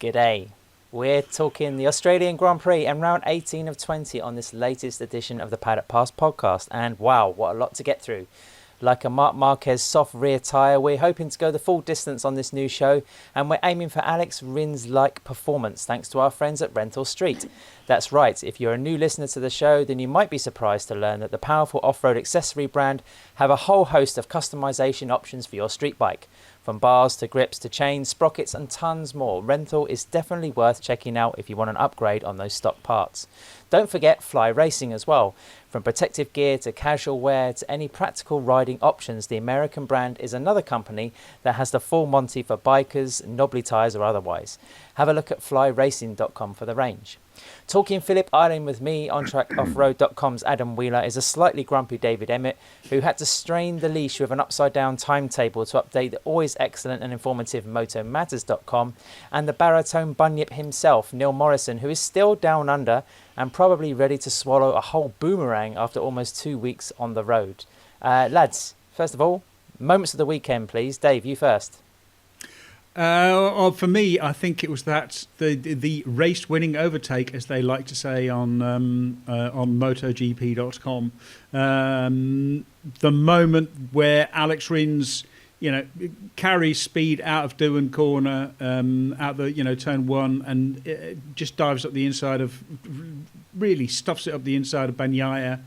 G'day. We're talking the Australian Grand Prix and round 18 of 20 on this latest edition of the Paddock Pass podcast. And wow, what a lot to get through. Like a Marc Marquez soft rear tyre, we're hoping to go the full distance on this new show, and we're aiming for Alex Rins-like performance thanks to our friends at Rental Street. That's right, if you're a new listener to the show, then you might be surprised to learn that the powerful off-road accessory brand have a whole host of customization options for your street bike. From bars to grips to chains, sprockets and tons more, Rental is definitely worth checking out if you want an upgrade on those stock parts. Don't forget Fly Racing as well. From protective gear to casual wear to any practical riding options, the American brand is another company that has the full Monty for bikers, knobbly tyres or otherwise. Have a look at flyracing.com for the range. Talking Phillip Island with me, OnTrackOffroad.com's Adam Wheeler, is a slightly grumpy David Emmett who had to strain the leash with an upside-down timetable to update the always excellent and informative MotoMatters.com, and the baritone bunyip himself, Neil Morrison, who is still down under and probably ready to swallow a whole boomerang after almost 2 weeks on the road. Lads, first of all, moments of the weekend, please. Dave, you first. For me, I think it was the race-winning overtake, as they like to say on MotoGP.com. The moment where Alex Rins, carries speed out of Dewan Corner, out the turn one, and just dives up the inside of, really stuffs it up the inside of Bagnaia.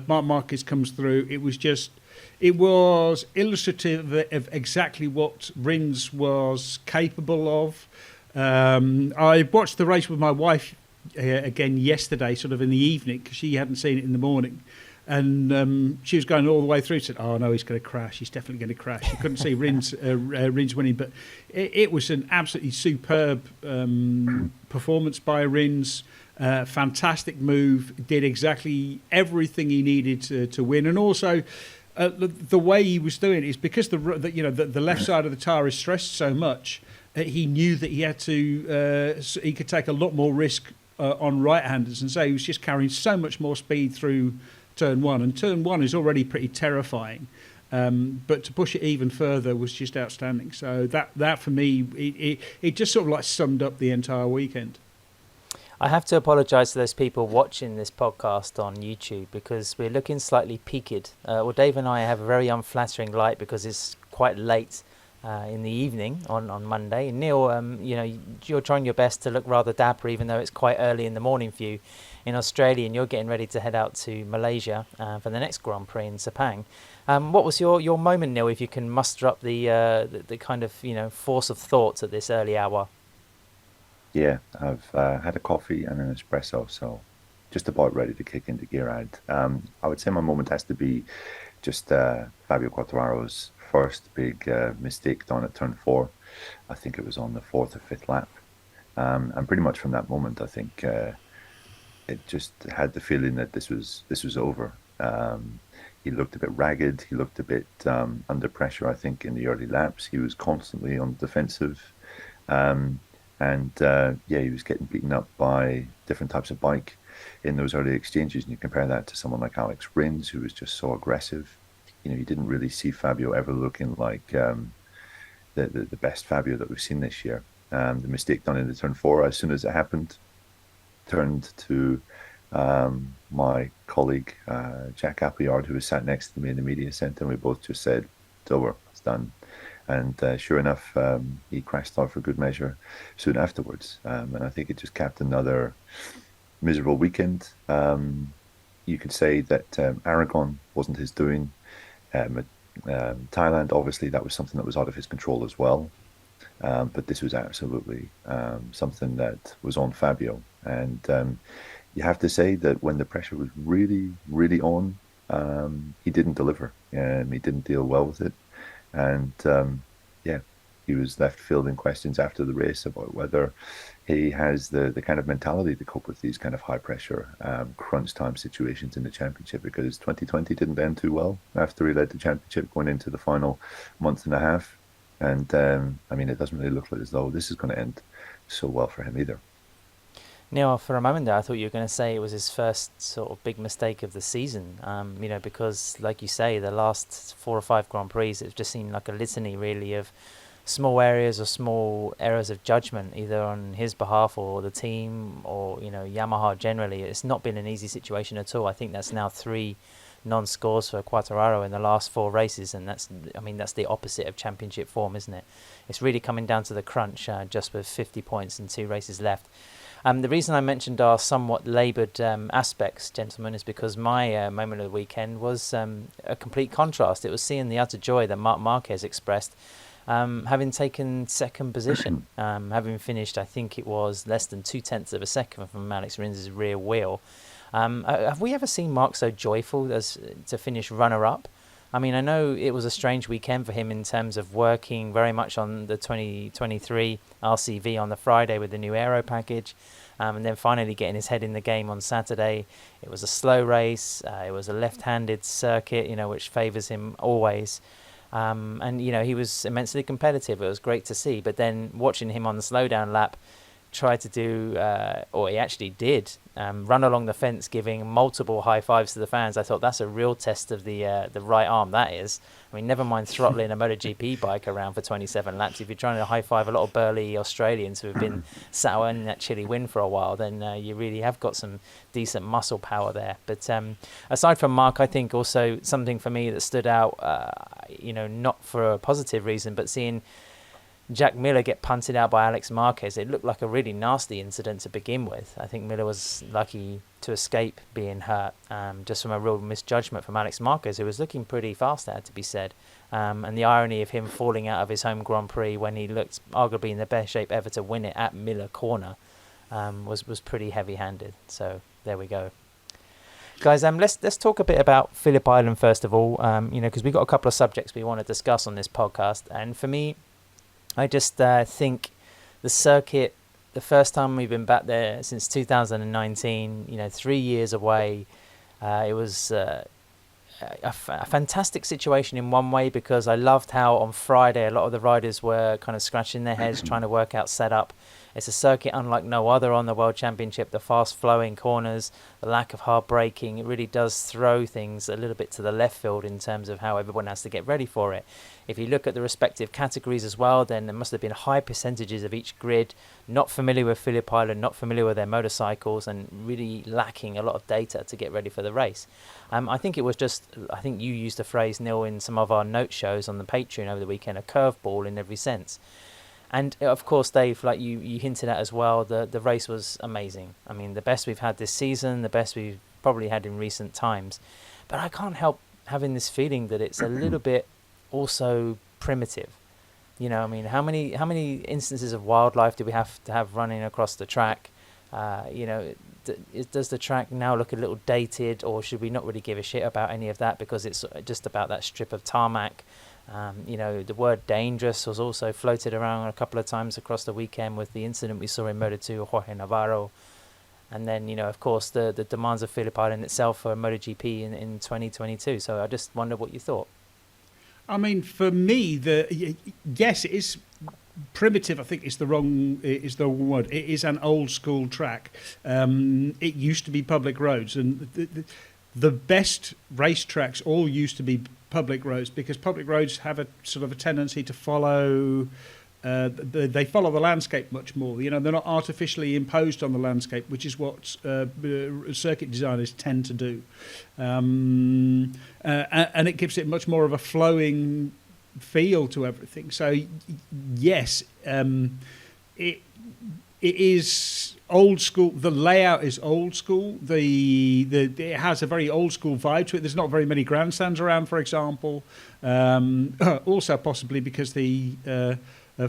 Marc Marquez comes through. It was illustrative of exactly what Rins was capable of. I watched the race with my wife again yesterday, sort of in the evening, because she hadn't seen it in the morning. And she was going all the way through, said, "Oh, no, he's going to crash. He's definitely going to crash." She couldn't see Rins winning, but it was an absolutely superb performance by Rins. Fantastic move. Did exactly everything he needed to win. And also, the way he was doing it is because the left side of the tyre is stressed so much. He knew that he had to. He could take a lot more risk on right-handers, and so he was just carrying so much more speed through turn one. And turn one is already pretty terrifying, but to push it even further was just outstanding. So that for me, it just sort of like summed up the entire weekend. I have to apologise to those people watching this podcast on YouTube because we're looking slightly peaked. Dave and I have a very unflattering light because it's quite late in the evening on Monday. And Neil, you're trying your best to look rather dapper, even though it's quite early in the morning for you in Australia, and you're getting ready to head out to Malaysia for the next Grand Prix in Sepang. What was your moment, Neil, if you can muster up the kind of force of thought at this early hour? Yeah, I've had a coffee and an espresso, so just about ready to kick into gear. I would say my moment has to be just Fabio Quartararo's first big mistake down at turn 4. I think it was on the 4th or 5th lap. And pretty much from that moment, I think it just had the feeling that this was over. He looked a bit ragged. He looked a bit under pressure, I think, in the early laps. He was constantly on the defensive. He was getting beaten up by different types of bike in those early exchanges. And you compare that to someone like Alex Rins, who was just so aggressive. You didn't really see Fabio ever looking like the best Fabio that we've seen this year. The mistake done in the turn 4, as soon as it happened, turned to my colleague, Jack Appleyard, who was sat next to me in the media centre, and we both just said, "It's over, it's done." And sure enough, he crashed out for good measure soon afterwards. And I think it just capped another miserable weekend. You could say that Aragon wasn't his doing. Thailand, obviously, that was something that was out of his control as well. But this was absolutely something that was on Fabio. And you have to say that when the pressure was really, really on, he didn't deliver. He didn't deal well with it. And he was left fielding questions after the race about whether he has the kind of mentality to cope with these kind of high pressure crunch time situations in the championship, because 2020 didn't end too well after he led the championship going into the final month and a half. And it doesn't really look like as though this is going to end so well for him either. Neil, for a moment there, I thought you were going to say it was his first sort of big mistake of the season, because, like you say, the last 4 or 5 Grand Prix, it just seemed like a litany, really, of small areas or small errors of judgment, either on his behalf or the team or Yamaha generally. It's not been an easy situation at all. I think that's now 3 non-scores for Quartararo in the last 4 races, and that's the opposite of championship form, isn't it? It's really coming down to the crunch, just with 50 points and 2 races left. The reason I mentioned our somewhat laboured aspects, gentlemen, is because my moment of the weekend was a complete contrast. It was seeing the utter joy that Marc Marquez expressed, having taken second position, having finished, I think it was less than 0.2 of a second from Alex Rins' rear wheel. Have we ever seen Mark so joyful as to finish runner-up? I mean, I know it was a strange weekend for him in terms of working very much on the 2023 RCV on the Friday with the new aero package, and then finally getting his head in the game on Saturday. It was a slow race. It was a left-handed circuit, which favours him always. And he was immensely competitive. It was great to see. But then watching him on the slowdown lap try to do, or he actually did, run along the fence, giving multiple high fives to the fans. I thought that's a real test of the right arm. That is. I mean, never mind throttling a MotoGP bike around for 27 laps. If you're trying to high five a lot of burly Australians who have been sat in that chilly wind for a while, then you really have got some decent muscle power there. But aside from Mark, I think also something for me that stood out, not for a positive reason, but seeing Jack Miller get punted out by Alex Marquez, it looked like a really nasty incident to begin with. I think Miller was lucky to escape being hurt, just from a real misjudgment from Alex Marquez, who was looking pretty fast, that had to be said. And the irony of him falling out of his home Grand Prix when he looked arguably in the best shape ever to win it at Miller Corner was pretty heavy-handed. So there we go. Guys, let's talk a bit about Phillip Island first of all, because we've got a couple of subjects we want to discuss on this podcast. And for me, I just think the circuit, the first time we've been back there since 2019, 3 years away, it was a fantastic situation in one way, because I loved how on Friday a lot of the riders were kind of scratching their heads trying to work out setup. It's a circuit unlike no other on the World Championship. The fast-flowing corners, the lack of hard braking, it really does throw things a little bit to the left field in terms of how everyone has to get ready for it. If you look at the respective categories as well, then there must have been high percentages of each grid not familiar with Phillip Island, not familiar with their motorcycles, and really lacking a lot of data to get ready for the race. I think you used the phrase, Neil, in some of our note shows on the Patreon over the weekend, a curveball in every sense. And of course, Dave, like you hinted at as well, the race was amazing. I mean, the best we've had this season, the best we've probably had in recent times. But I can't help having this feeling that it's a little bit also primitive. I mean, how many instances of wildlife do we have to have running across the track? Does the track now look a little dated, or should we not really give a shit about any of that because it's just about that strip of tarmac? The word dangerous was also floated around a couple of times across the weekend with the incident we saw in Moto2, Jorge Navarro. And then, of course, the demands of Phillip Island itself for MotoGP in 2022. So I just wonder what you thought. I mean, for me, yes, it is primitive. I think is the wrong word. It is an old school track. It used to be public roads, and the best racetracks all used to be public roads, because public roads have a sort of a tendency to follow. They follow the landscape much more. They're not artificially imposed on the landscape, which is what circuit designers tend to do, and it gives it much more of a flowing feel to everything. So yes, it is old school. The layout is old school. It has a very old school vibe to it. There's not very many grandstands around, for example. Also, possibly because the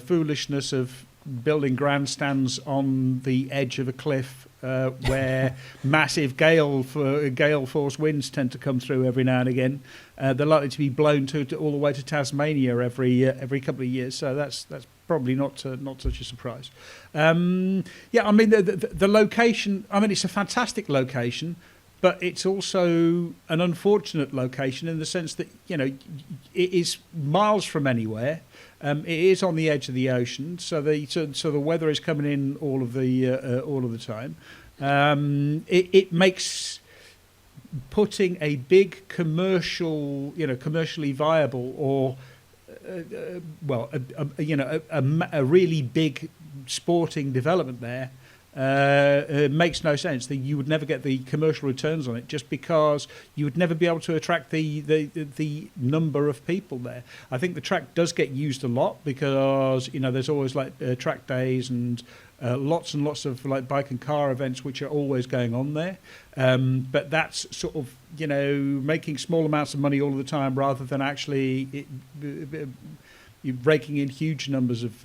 foolishness of building grandstands on the edge of a cliff where massive gale force winds tend to come through every now and again. They're likely to be blown all the way to Tasmania every couple of years. So that's probably not such a surprise. I mean the location. I mean, it's a fantastic location, but it's also an unfortunate location in the sense that it is miles from anywhere. It is on the edge of the ocean, so the weather is coming in all of the time. It makes putting a big commercially viable or a really big sporting development there, it makes no sense. That you would never get the commercial returns on it, just because you would never be able to attract the number of people there. I think the track does get used a lot because there's always like track days and lots and lots of like bike and car events which are always going on there. But that's sort of making small amounts of money all the time rather than actually you're raking in huge numbers of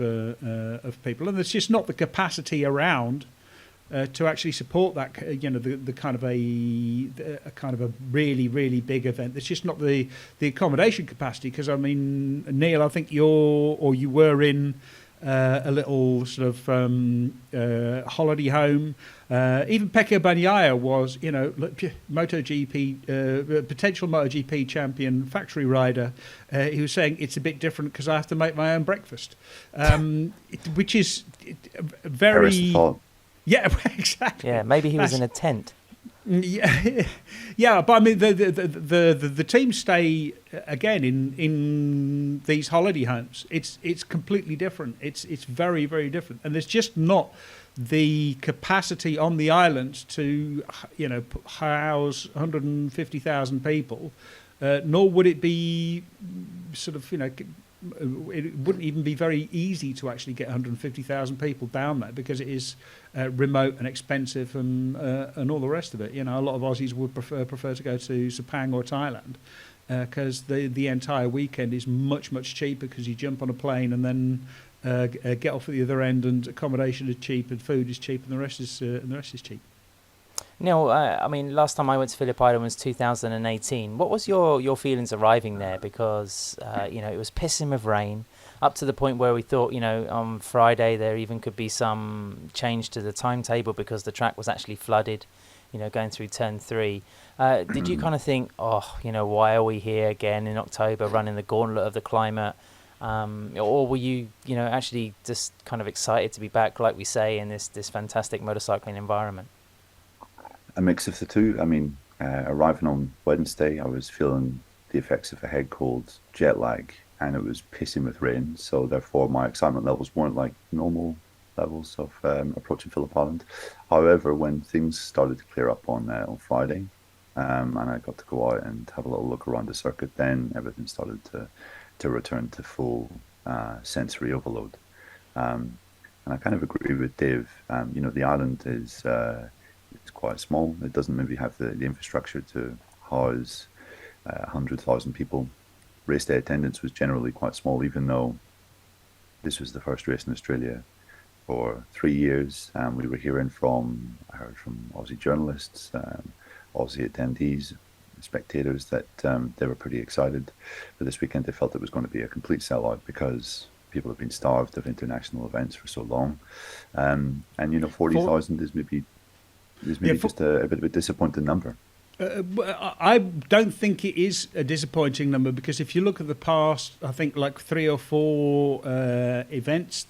people, and there's just not the capacity around to actually support that. The kind of a really really big event. There's just not the accommodation capacity. Because I mean, Neil, I think you were in a little sort of holiday home. Even Pecco Bagnaia was, MotoGP, potential MotoGP champion, factory rider. He was saying it's a bit different because I have to make my own breakfast, which is very... Yeah, exactly. Yeah, maybe he was in a tent. Yeah, but I mean the teams stay again in these holiday homes. It's completely different. It's very very different, and there's just not the capacity on the island to house 150,000 people, nor would it be sort of it wouldn't even be very easy to actually get 150,000 people down there because it is remote and expensive and all the rest of it. A lot of Aussies would prefer to go to Sepang or Thailand because the entire weekend is much much cheaper because you jump on a plane and then get off at the other end, and accommodation is cheap and food is cheap and the rest is cheap. Neil, I mean, last time I went to Phillip Island was 2018. What was your feelings arriving there? Because, it was pissing with rain, up to the point where we thought, on Friday there even could be some change to the timetable because the track was actually flooded, going through turn 3. Did you kind of think, why are we here again in October running the gauntlet of the climate? Or were you, actually just kind of excited to be back, like we say, in this fantastic motorcycling environment? A mix of the two. I mean, arriving on Wednesday, I was feeling the effects of a head cold, jet lag, and it was pissing with rain. So therefore, my excitement levels weren't like normal levels of approaching Phillip Island. However, when things started to clear up on Friday, and I got to go out and have a little look around the circuit, then everything started to return to full sensory overload. And I kind of agree with Dave. The island is... it's quite small. It doesn't maybe have the infrastructure to house 100,000 people. Race day attendance was generally quite small, even though this was the first race in Australia for 3 years. We were hearing I heard from Aussie journalists, Aussie attendees, spectators, that they were pretty excited for this weekend. They felt it was going to be a complete sellout because people have been starved of international events for so long. 40,000 is maybe just a bit of a disappointing number. I don't think it is a disappointing number because if you look at the past, I think like 3 or 4 events,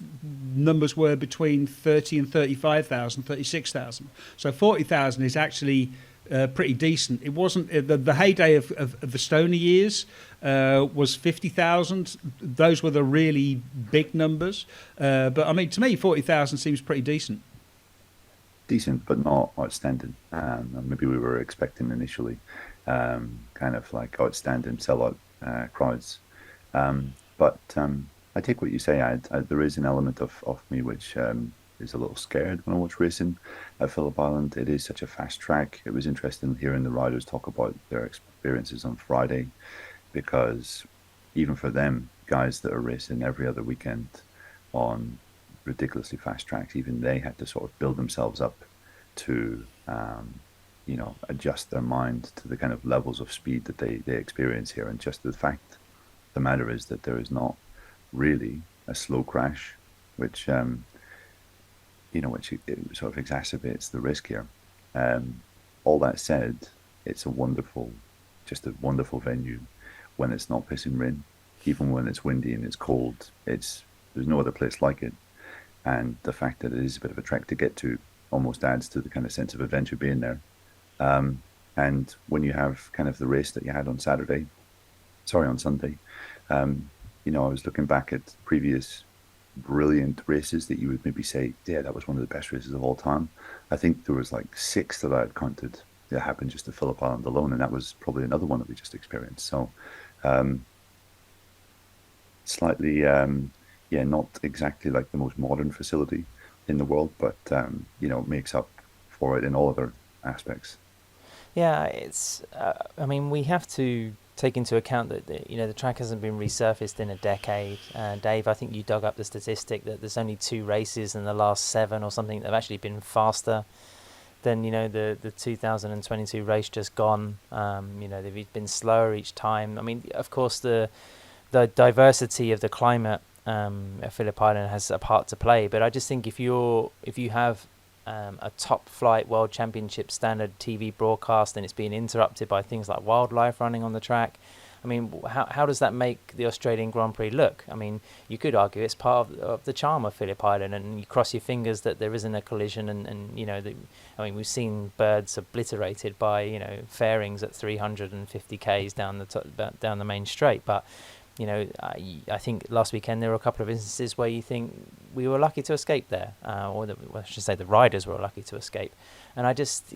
numbers were between 30 and 35,000, 36,000. So 40,000 is actually pretty decent. It wasn't the heyday of the Stoner years was 50,000. Those were the really big numbers. But I mean, to me, 40,000 seems pretty decent. Decent, but not outstanding. Maybe we were expecting initially kind of like outstanding sellout crowds. But I take what you say. There is an element of me which is a little scared when I watch racing at Phillip Island. It is such a fast track. It was interesting hearing the riders talk about their experiences on Friday, because even for them, guys that are racing every other weekend on ridiculously fast tracks, even they had to sort of build themselves up to adjust their mind to the kind of levels of speed that they experience here. And just the fact the matter is that there is not really a slow crash, which which it sort of exacerbates the risk here. All that said, it's a wonderful venue when it's not pissing rain. Even when it's windy and it's cold, there's no other place like it. And the fact that it is a bit of a trek to get to almost adds to the kind of sense of adventure being there. And when you have kind of the race that you had on Sunday, I was looking back at previous brilliant races that you would maybe say, yeah, that was one of the best races of all time. I think there was like 6 that I had counted that happened just at Phillip Island alone, and that was probably another one that we just experienced. So slightly, yeah, not exactly like the most modern facility in the world, but makes up for it in all other aspects. Yeah, it's. I mean, we have to take into account that the track hasn't been resurfaced in a decade. Dave, I think you dug up the statistic that there's only 2 races in the last 7 or something that have actually been faster than the 2022 race just gone. They've been slower each time. I mean, of course, the diversity of the climate at Phillip Island has a part to play. But I just think if you have a top flight world championship standard TV broadcast and it's being interrupted by things like wildlife running on the track, I mean, how does that make the Australian Grand Prix look? I mean, you could argue it's part of the charm of Phillip Island, and you cross your fingers that there isn't a collision. We've seen birds obliterated by fairings at 350 k's down the main straight, but I think last weekend there were a couple of instances where you think we were lucky to escape there, I should say the riders were lucky to escape. And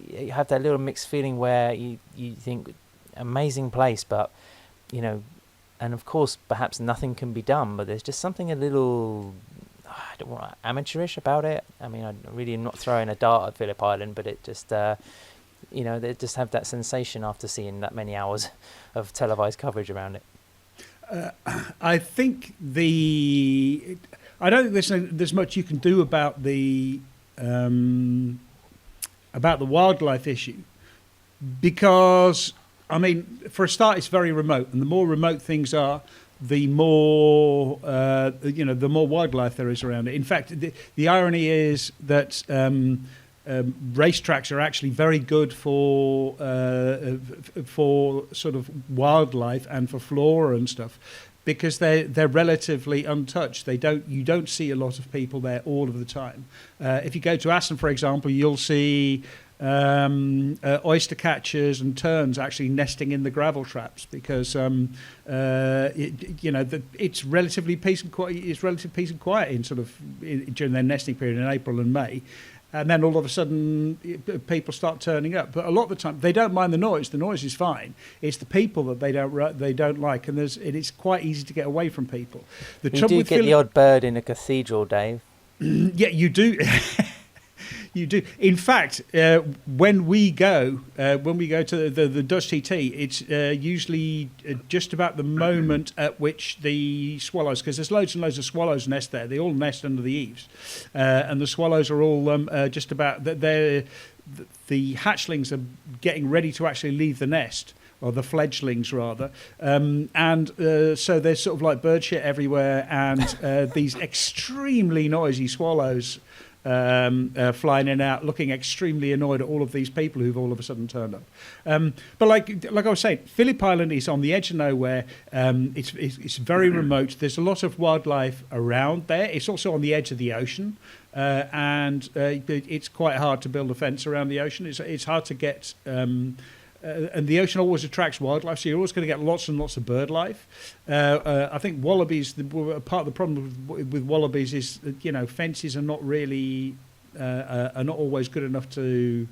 you have that little mixed feeling where you think amazing place, but and of course perhaps nothing can be done, but there's just something a little amateurish about it. I mean, I really am not throwing a dart at Phillip Island, but it just they just have that sensation after seeing that many hours of televised coverage around it. I think I don't think there's much you can do about the wildlife issue, because I mean, for a start, it's very remote, and the more remote things are, the more the more wildlife there is around it. In fact, the irony is that racetracks are actually very good for sort of wildlife and for flora and stuff, because they're relatively untouched. You don't see a lot of people there all of the time. If you go to Aston, for example, you'll see oyster catchers and terns actually nesting in the gravel traps, because it's relatively peace and quiet. It's relative peace and quiet during their nesting period in April and May. And then all of a sudden, people start turning up. But a lot of the time, they don't mind the noise. The noise is fine. It's the people that they don't like, and it's quite easy to get away from people. You do get the odd bird in a cathedral, Dave. Yeah, you do. You do. In fact, when we go to the Dutch TT, it's usually just about the moment at which the swallows, because there's loads and loads of swallows nest there. They all nest under the eaves, and the swallows are all just about. The hatchlings are getting ready to actually leave the nest, or the fledglings rather, so there's sort of like bird shit everywhere, and these extremely noisy swallows flying in and out, looking extremely annoyed at all of these people who've all of a sudden turned up. But like I was saying, Phillip Island is on the edge of nowhere. It's very remote. There's a lot of wildlife around there. It's also on the edge of the ocean, and it's quite hard to build a fence around the ocean. It's hard to get. And the ocean always attracts wildlife, so you're always going to get lots and lots of bird life. I think wallabies, part of the problem with wallabies is that, fences are not really are not always good enough to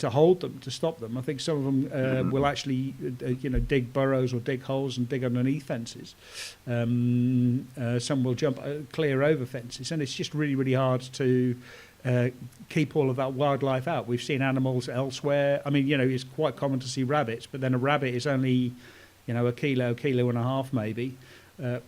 hold them, to stop them. I think some of them will actually dig burrows or dig holes and dig underneath fences. Some will jump clear over fences, and it's just really, really hard to keep all of that wildlife out. We've seen animals elsewhere. I mean, it's quite common to see rabbits, but then a rabbit is only, a kilo and a half maybe,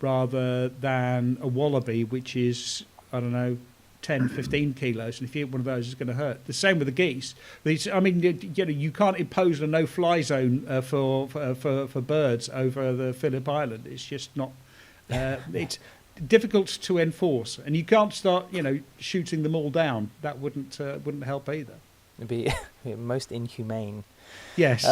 rather than a wallaby, which is, 10, 15 kilos. And if you hit one of those, it's going to hurt. The same with the geese. You can't impose a no-fly zone for birds over the Phillip Island. It's just not. It's difficult to enforce, and you can't start shooting them all down. That wouldn't help either. It'd be most inhumane. Yes.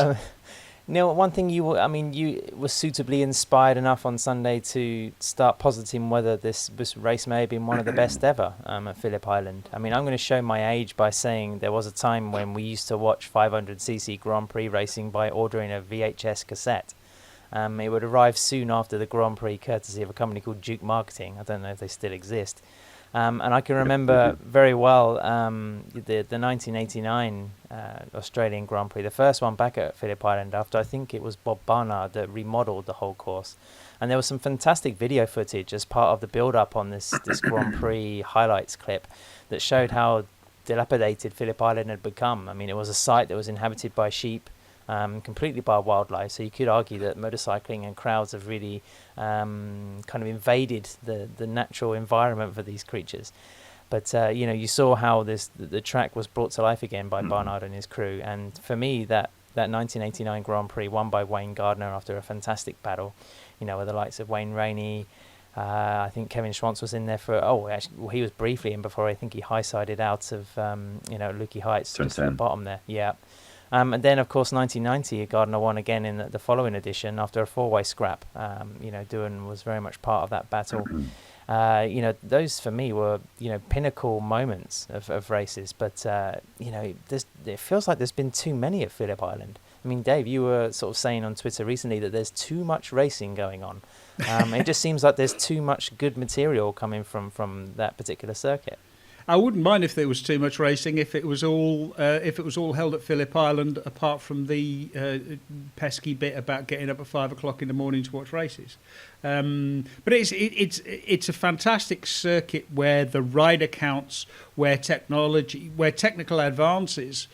Neil, one thing you were suitably inspired enough on Sunday to start positing whether this race may have been one of the best ever at Phillip Island. I mean, I'm going to show my age by saying there was a time when we used to watch 500cc Grand Prix racing by ordering a VHS cassette. It would arrive soon after the Grand Prix, courtesy of a company called Duke Marketing. I don't know if they still exist. And I can remember very well the 1989 Australian Grand Prix, the first one back at Phillip Island, after I think it was Bob Barnard that remodeled the whole course. And there was some fantastic video footage as part of the build-up on this Grand Prix highlights clip that showed how dilapidated Phillip Island had become. I mean, it was a site that was inhabited by sheep, completely by wildlife. So you could argue that motorcycling and crowds have really kind of invaded the natural environment for these creatures. But you saw how the track was brought to life again by Barnard and his crew. And for me, that 1989 Grand Prix won by Wayne Gardner after a fantastic battle, with the likes of Wayne Rainey. I think Kevin Schwantz was in there he was briefly in before I think he high-sided out of, Lukey Heights just at the bottom there. Yeah. And then, of course, 1990, Gardner won again in the following edition after a four-way scrap. Doohan was very much part of that battle. Those for me were, pinnacle moments of races. But, it feels like there's been too many at Phillip Island. I mean, Dave, you were sort of saying on Twitter recently that there's too much racing going on. It just seems like there's too much good material coming from that particular circuit. I wouldn't mind if there was too much racing if it was all held at Phillip Island, apart from the pesky bit about getting up at 5 o'clock in the morning to watch races. But it's a fantastic circuit where the rider counts, where technical advances.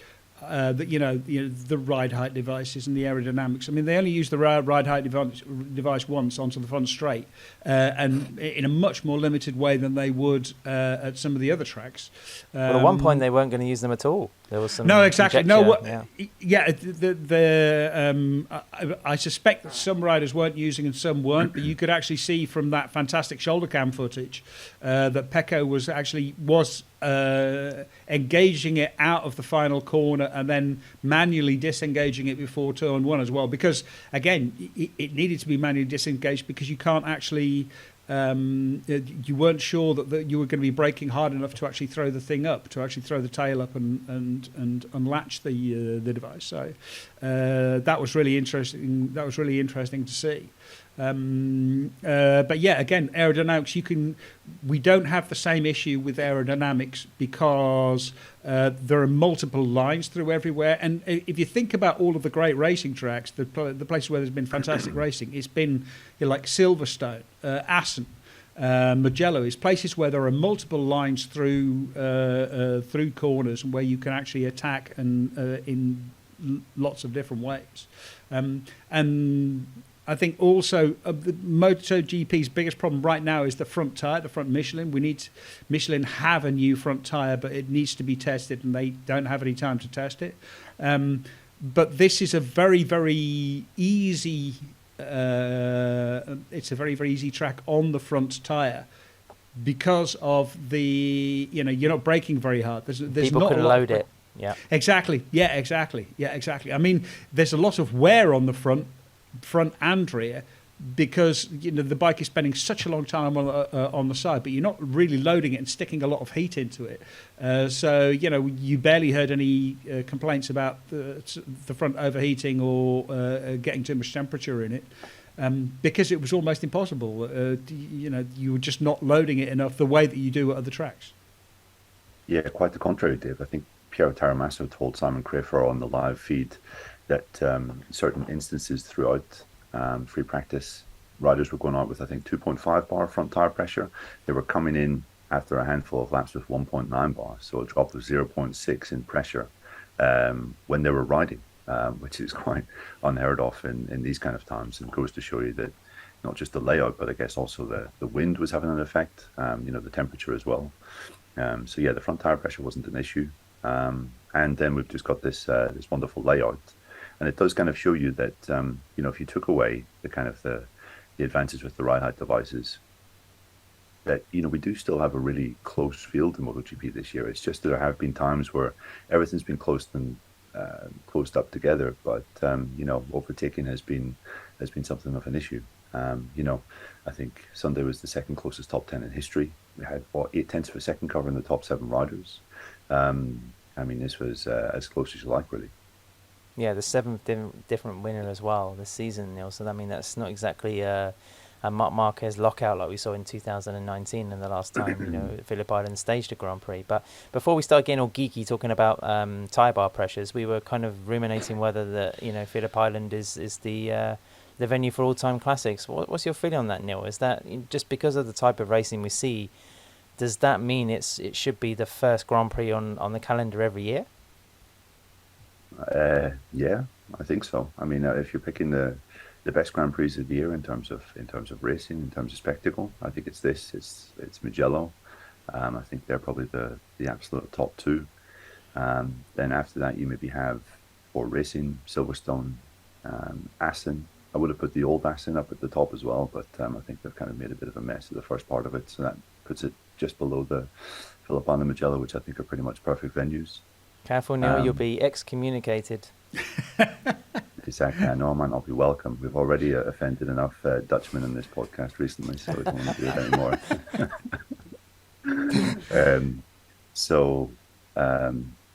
The ride height devices and the aerodynamics. I mean, they only use the ride height device once onto the front straight, and in a much more limited way than they would at some of the other tracks. But at one point, they weren't going to use them at all. There was some. No, exactly. I suspect that some riders weren't using and some weren't, but you could actually see from that fantastic shoulder cam footage that Pecco was engaging it out of the final corner and then manually disengaging it before turn one as well, because again it needed to be manually disengaged because you can't actually you weren't sure that you were going to be braking hard enough to actually throw the thing up, to actually throw the tail up and unlatch the device. So that was really interesting. That was really interesting to see. But yeah, again, aerodynamics. We don't have the same issue with aerodynamics because there are multiple lines through everywhere. And if you think about all of the great racing tracks, the places where there's been fantastic racing, it's been like Silverstone, Assen, Mugello. It's places where there are multiple lines through corners and where you can actually attack and in lots of different ways. And I think also the MotoGP's biggest problem right now is the front tyre, the front Michelin. Michelin have a new front tyre, but it needs to be tested, and they don't have any time to test it. But this is a very, very easy. It's a very, very easy track on the front tyre because of the you're not braking very hard. There's people not could load it. Yeah. Exactly. Yeah. Exactly. I mean, there's a lot of wear on the front and rear because the bike is spending such a long time on the side, but you're not really loading it and sticking a lot of heat into it. So you barely heard any complaints about the front overheating or getting too much temperature in it. Because it was almost impossible. You were just not loading it enough the way that you do at other tracks. Yeah, quite the contrary, Dave. I think Piero Taramasso told Simon Crafer on the live feed that certain instances throughout free practice, riders were going out with, I think, 2.5 bar front tire pressure. They were coming in after a handful of laps with 1.9 bar, so a drop of 0.6 in pressure when they were riding, which is quite unheard of in these kind of times, and goes to show you that not just the layout, but I guess also the wind was having an effect, the temperature as well. So yeah, the front tire pressure wasn't an issue. And then we've just got this wonderful layout. And it does kind of show you that, if you took away the advances with the ride height devices, that, we do still have a really close field in MotoGP this year. It's just that there have been times where everything's been closed up together, but, overtaking has been something of an issue. I think Sunday was the second closest top 10 in history. We had 0.8 of a second covering the top 7 riders. This was as close as you like, really. Yeah, the seventh different winner as well this season, Neil. So I mean, that's not exactly a Marc Marquez lockout like we saw in 2019 and the last time Phillip Island staged a Grand Prix. But before we start getting all geeky talking about tyre bar pressures, we were kind of ruminating whether Phillip Island is the venue for all-time classics. What's your feeling on that, Neil? Is that just because of the type of racing we see? Does that mean it should be the first Grand Prix on the calendar every year? Yeah, I think so. I mean, if you're picking the best Grand Prix of the year in terms of racing, in terms of spectacle, I think it's this. It's Mugello. I think they're probably the absolute top two. Then after that, you maybe have for racing Silverstone, Assen. I would have put the old Assen up at the top as well, but I think they've kind of made a bit of a mess of the first part of it, so that puts it just below the Phillip Island and Mugello, which I think are pretty much perfect venues. Careful, Neil, you'll be excommunicated. Exactly. I know I might not be welcome. We've already offended enough Dutchmen in this podcast recently, so we don't want to do it anymore.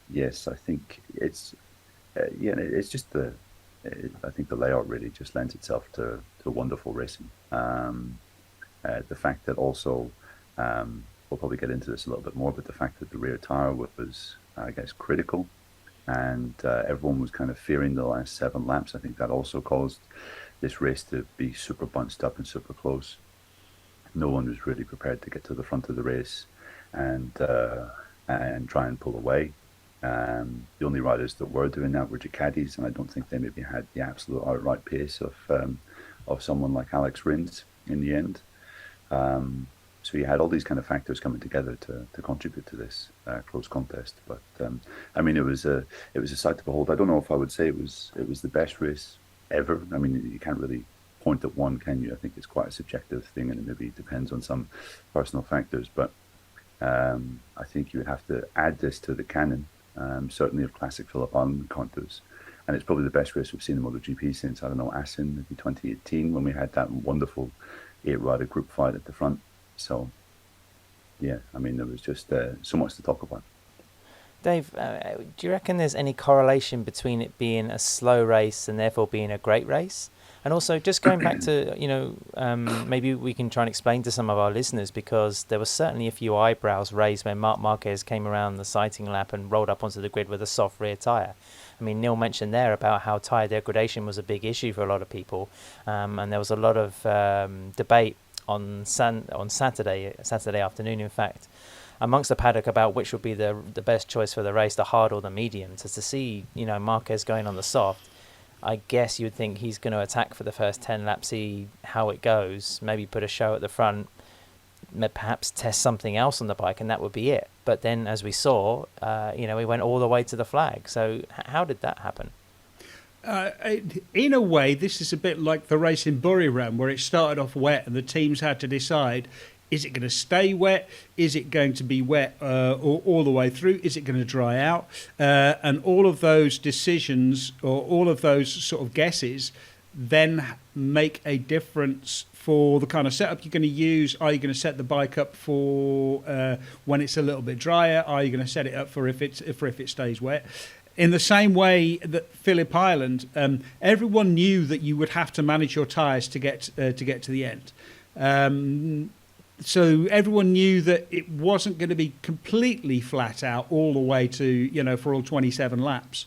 Yes, I think it's it's just I think the layout really just lends itself to wonderful racing. The fact that also we'll probably get into this a little bit more, but the fact that the rear tire was I guess critical, and everyone was kind of fearing the last 7 laps. I think that also caused this race to be super bunched up and super close. No one was really prepared to get to the front of the race and try and pull away. The only riders that were doing that were Ducatis, and I don't think they maybe had the absolute outright pace of someone like Alex Rins in the end. So you had all these kind of factors coming together to contribute to this close contest. But I mean, it was a sight to behold. I don't know if I would say it was the best race ever. I mean, you can't really point at one, can you? I think it's quite a subjective thing, and it maybe depends on some personal factors. But I think you would have to add this to the canon, certainly of classic Phillip Island encounters. And it's probably the best race we've seen in MotoGP since, I don't know, Assen, maybe 2018, when we had that wonderful 8-rider group fight at the front. So, yeah, I mean, there was just so much to talk about. Dave, do you reckon there's any correlation between it being a slow race and therefore being a great race? And also, just going back to, maybe we can try and explain to some of our listeners, because there were certainly a few eyebrows raised when Marc Marquez came around the sighting lap and rolled up onto the grid with a soft rear tyre. I mean, Neil mentioned there about how tyre degradation was a big issue for a lot of people, and there was a lot of debate on Saturday afternoon, in fact, amongst the paddock about which would be the best choice for the race, the hard or the medium. So to see, Marquez going on the soft, I guess you would think he's going to attack for the first 10 laps, see how it goes, maybe put a show at the front, perhaps test something else on the bike, and that would be it. But then, as we saw, he went all the way to the flag. So how did that happen? In a way, this is a bit like the race in Buriram, where it started off wet and the teams had to decide, is it going to stay wet? Is it going to be wet all the way through? Is it going to dry out? And all of those decisions, or all of those sort of guesses, then make a difference for the kind of setup you're going to use. Are you going to set the bike up for when it's a little bit drier? Are you going to set it up for if it stays wet? In the same way that Phillip Island, everyone knew that you would have to manage your tyres to get to the end. So everyone knew that it wasn't going to be completely flat out all the way to, for all 27 laps.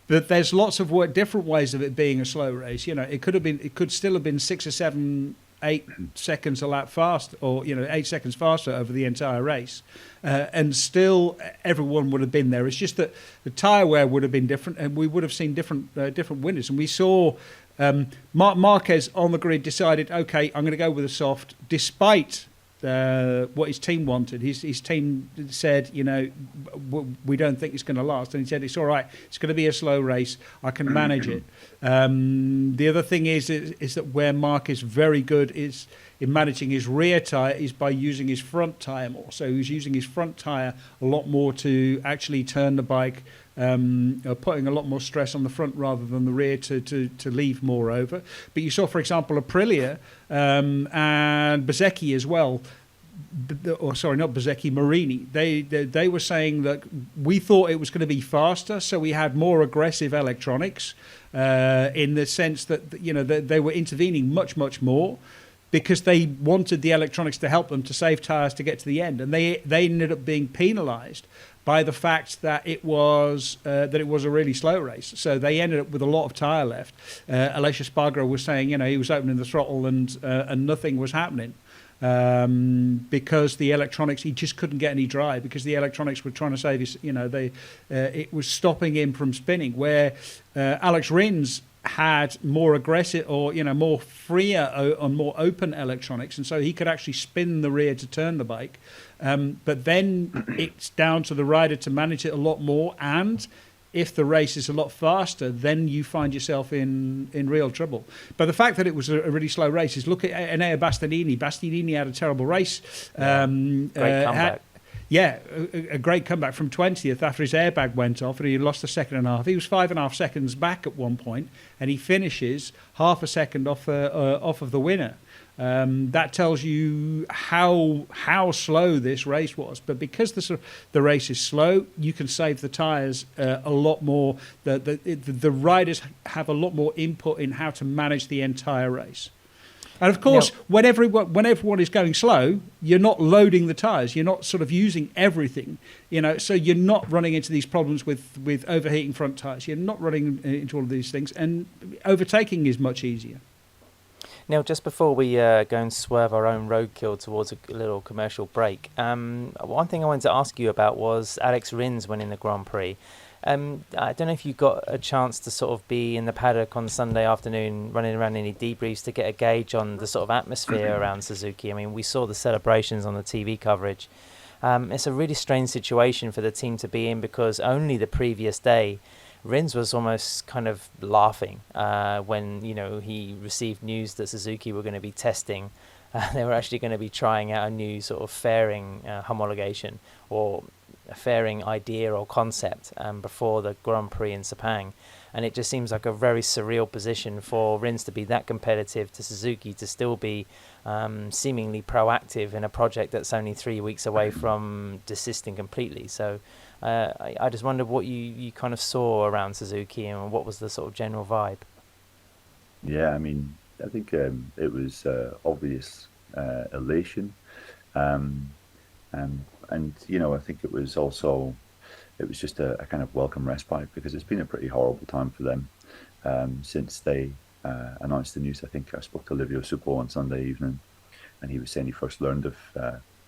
But there's lots of different ways of it being a slow race. It could still have been 6 or 7, 8 seconds a lap fast, or 8 seconds faster over the entire race, and still everyone would have been there. It's just that the tyre wear would have been different, and we would have seen different winners. And we saw Marc Marquez on the grid decided, okay, I'm going to go with a soft, despite what his team wanted. His team said, we don't think it's going to last, and he said, it's all right, it's going to be a slow race, I can manage it. The other thing is that where Marc is very good is in managing his rear tyre is by using his front tyre more. So he's using his front tyre a lot more to actually turn the bike, putting a lot more stress on the front rather than the rear to leave more over. But you saw, for example, Aprilia and Pizzeki as well. not Pizzeki, Marini. They were saying that we thought it was going to be faster, so we had more aggressive electronics, in the sense that they were intervening much more, because they wanted the electronics to help them to save tyres to get to the end, and they ended up being penalised by the fact that it was a really slow race. So they ended up with a lot of tyre left. Aleix Espargaro was saying, he was opening the throttle and nothing was happening, because the electronics, he just couldn't get any dry, because the electronics were trying to save his, it was stopping him from spinning. Where Alex Rins had more aggressive, or more freer and more open electronics, and so he could actually spin the rear to turn the bike. But then it's down to the rider to manage it a lot more, and if the race is a lot faster, then you find yourself in real trouble. But the fact that it was a really slow race is, look at Enea Bastianini. Bastianini had a terrible race. Great comeback. A great comeback from 20th after his airbag went off and he lost a second and a half. He was 5.5 seconds back at one point, and he finishes half a second off of the winner. That tells you how slow this race was. But because the race is slow, you can save the tyres a lot more. The riders have a lot more input in how to manage the entire race. And of course, when everyone is going slow, you're not loading the tyres. You're not sort of using everything, so you're not running into these problems with overheating front tyres. You're not running into all of these things, and overtaking is much easier. Neil, just before we go and swerve our own roadkill towards a little commercial break, one thing I wanted to ask you about was Alex Rins winning the Grand Prix. I don't know if you got a chance to sort of be in the paddock on Sunday afternoon, running around any debriefs to get a gauge on the sort of atmosphere around Suzuki. I mean, we saw the celebrations on the TV coverage. It's a really strange situation for the team to be in, because only the previous day, Rins was almost kind of laughing when, he received news that Suzuki were going to be testing. They were actually going to be trying out a new sort of fairing homologation, or a fairing idea or concept before the Grand Prix in Sepang. And it just seems like a very surreal position for Rins to be that competitive, to Suzuki to still be seemingly proactive in a project that's only 3 weeks away from desisting completely. So I just wondered what you kind of saw around Suzuki, and what was the sort of general vibe. Yeah, I mean, I think it was obvious elation. And, I think it was just a kind of welcome respite, because it's been a pretty horrible time for them since they announced the news. I think I spoke to Livio Suppo on Sunday evening, and he was saying he first learned of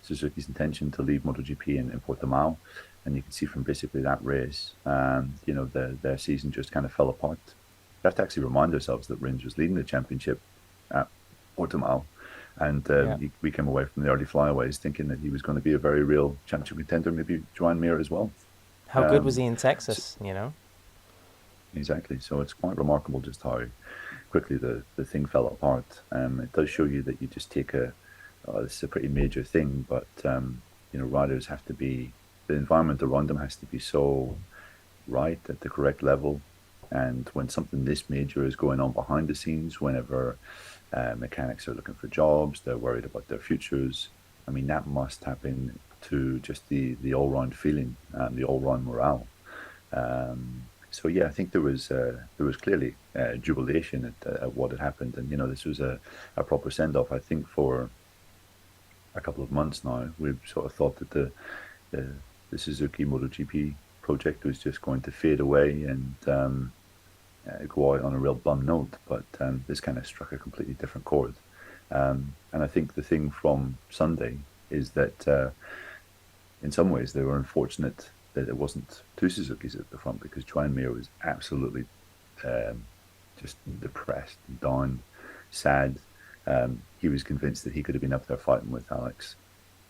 Suzuki's intention to leave MotoGP in Portimao. And you can see from basically that race, their season just kind of fell apart. We have to actually remind ourselves that Rins was leading the championship at Portimao. And we came away from the early flyaways thinking that he was going to be a very real championship contender, maybe Joan Mir as well. How good was he in Texas, Exactly. So it's quite remarkable just how quickly the thing fell apart. It does show you that you just take this is a pretty major thing, but, riders have to be, the environment around them has to be so right at the correct level. And when something this major is going on behind the scenes, whenever mechanics are looking for jobs, they're worried about their futures. I mean, that must happen to just the all-round feeling, the all-round morale. So yeah, I think there was clearly jubilation at what had happened, and this was a proper send-off. I think for a couple of months now, we've sort of thought that the Suzuki MotoGP project was just going to fade away and go out on a real bum note, but this kind of struck a completely different chord. And I think the thing from Sunday is that in some ways they were unfortunate that it wasn't two Suzukis at the front, because Joan Mir was absolutely just depressed, down, sad. He was convinced that he could have been up there fighting with Alex,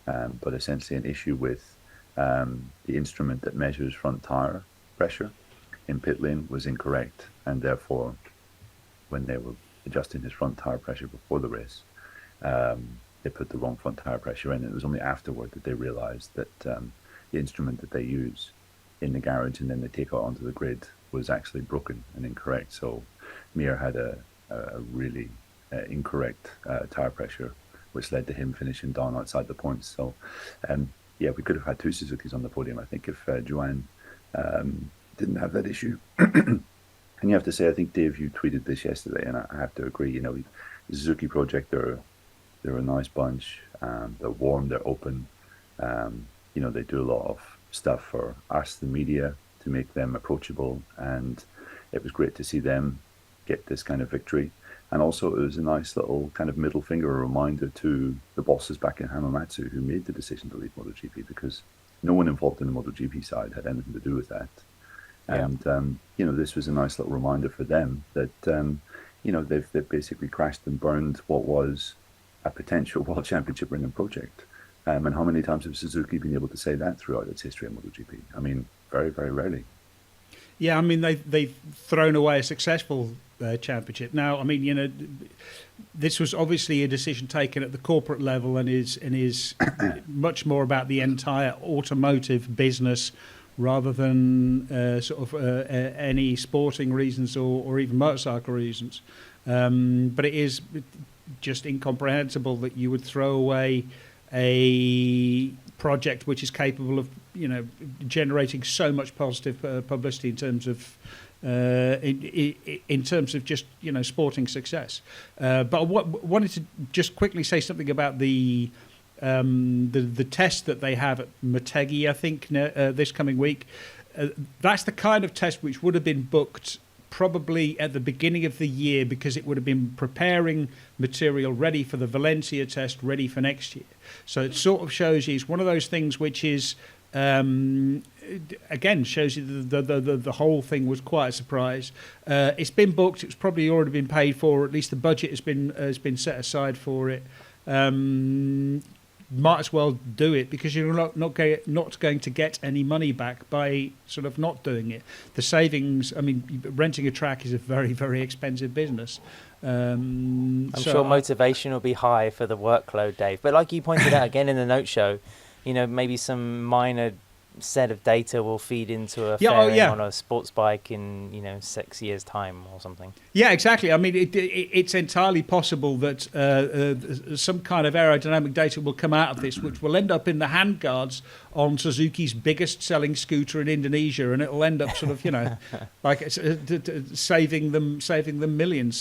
but essentially an issue with the instrument that measures front tyre pressure in pit lane was incorrect, and therefore when they were adjusting his front tyre pressure before the race, they put the wrong front tyre pressure in. It was only afterward that they realised that the instrument that they use in the garage and then they take out onto the grid was actually broken and incorrect. So Mir had a really incorrect tyre pressure which led to him finishing down outside the points. So, yeah, we could have had two Suzukis on the podium, I think, if Joanne didn't have that issue. And you have to say, I think, Dave, you tweeted this yesterday, and I have to agree. You know, the Suzuki project, they're a nice bunch. They're warm, they're open. You know, they do a lot of stuff for us, the media, to make them approachable. And it was great to see them get this kind of victory. And also, it was a nice little kind of middle finger reminder to the bosses back in Hamamatsu who made the decision to leave MotoGP, because no one involved in the MotoGP side had anything to do with that. And, you know, this was a nice little reminder for them that, you know, they've basically crashed and burned what was a potential World Championship winning project. And how many times have Suzuki been able to say that throughout its history of MotoGP? I mean, very, very rarely. Yeah, I mean, they've thrown away a successful championship. Now, I mean, you know, this was obviously a decision taken at the corporate level and is much more about the entire automotive business rather than any sporting reasons or even motorcycle reasons. But it is just incomprehensible that you would throw away a project which is capable of, you know, generating so much positive publicity in terms of in terms of just, you know, sporting success. But I wanted to just quickly say something about the test that they have at Motegi, I think, this coming week. That's the kind of test which would have been booked probably at the beginning of the year, because it would have been preparing material ready for the Valencia test, ready for next year. So it sort of shows you, it's one of those things which is, again, shows you the whole thing was quite a surprise. It's been booked. It's probably already been paid for. Or at least the budget has been set aside for it. Might as well do it, because you're not going to get any money back by sort of not doing it. The savings, I mean, renting a track is a very, very expensive business. I'm sure motivation will be high for the workload, Dave. But like you pointed out again in the note show, you know, maybe some minor set of data will feed into a fairing on a sports bike in, you know, 6 years' time or something. Yeah, exactly. I mean, it's entirely possible that some kind of aerodynamic data will come out of this, which will end up in the handguards on Suzuki's biggest selling scooter in Indonesia, and it'll end up sort of, you know, like saving them millions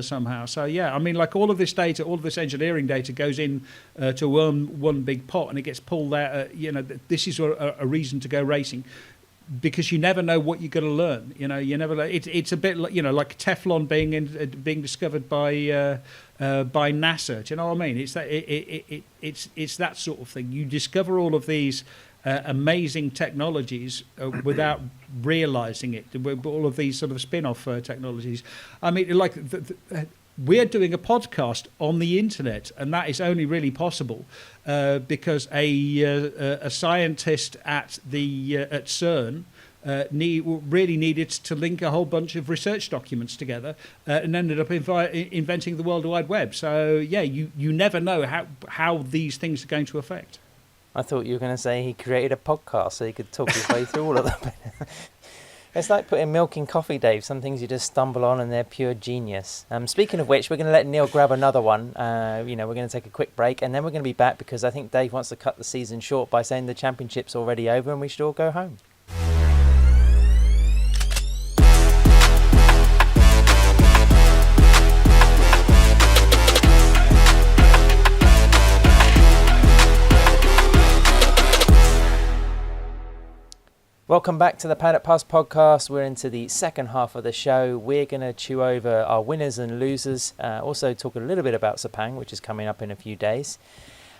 somehow. So yeah, I mean, like all of this data, all of this engineering data goes in to one big pot, and it gets pulled out. You know, this is a reason to go racing, because you never know what you're going to learn. You know, you never. It's a bit like, you know, like Teflon being discovered by NASA. Do you know what I mean? It's that it's that sort of thing. You discover all of these amazing technologies without realizing it. All of these sort of spin-off technologies. I mean, like we're doing a podcast on the internet, and that is only really possible because a scientist at CERN really needed to link a whole bunch of research documents together and ended up inventing the World Wide Web. So yeah, you never know how these things are going to affect. I thought you were going to say he created a podcast so he could talk his way through all of them. It's like putting milk in coffee, Dave. Some things you just stumble on and they're pure genius. Speaking of which, we're going to let Neil grab another one. You know, we're going to take a quick break, and then we're going to be back because I think Dave wants to cut the season short by saying the championship's already over and we should all go home. Welcome back to the Paddock Pass podcast. We're into the second half of the show. We're going to chew over our winners and losers. Also talk a little bit about Sepang, which is coming up in a few days.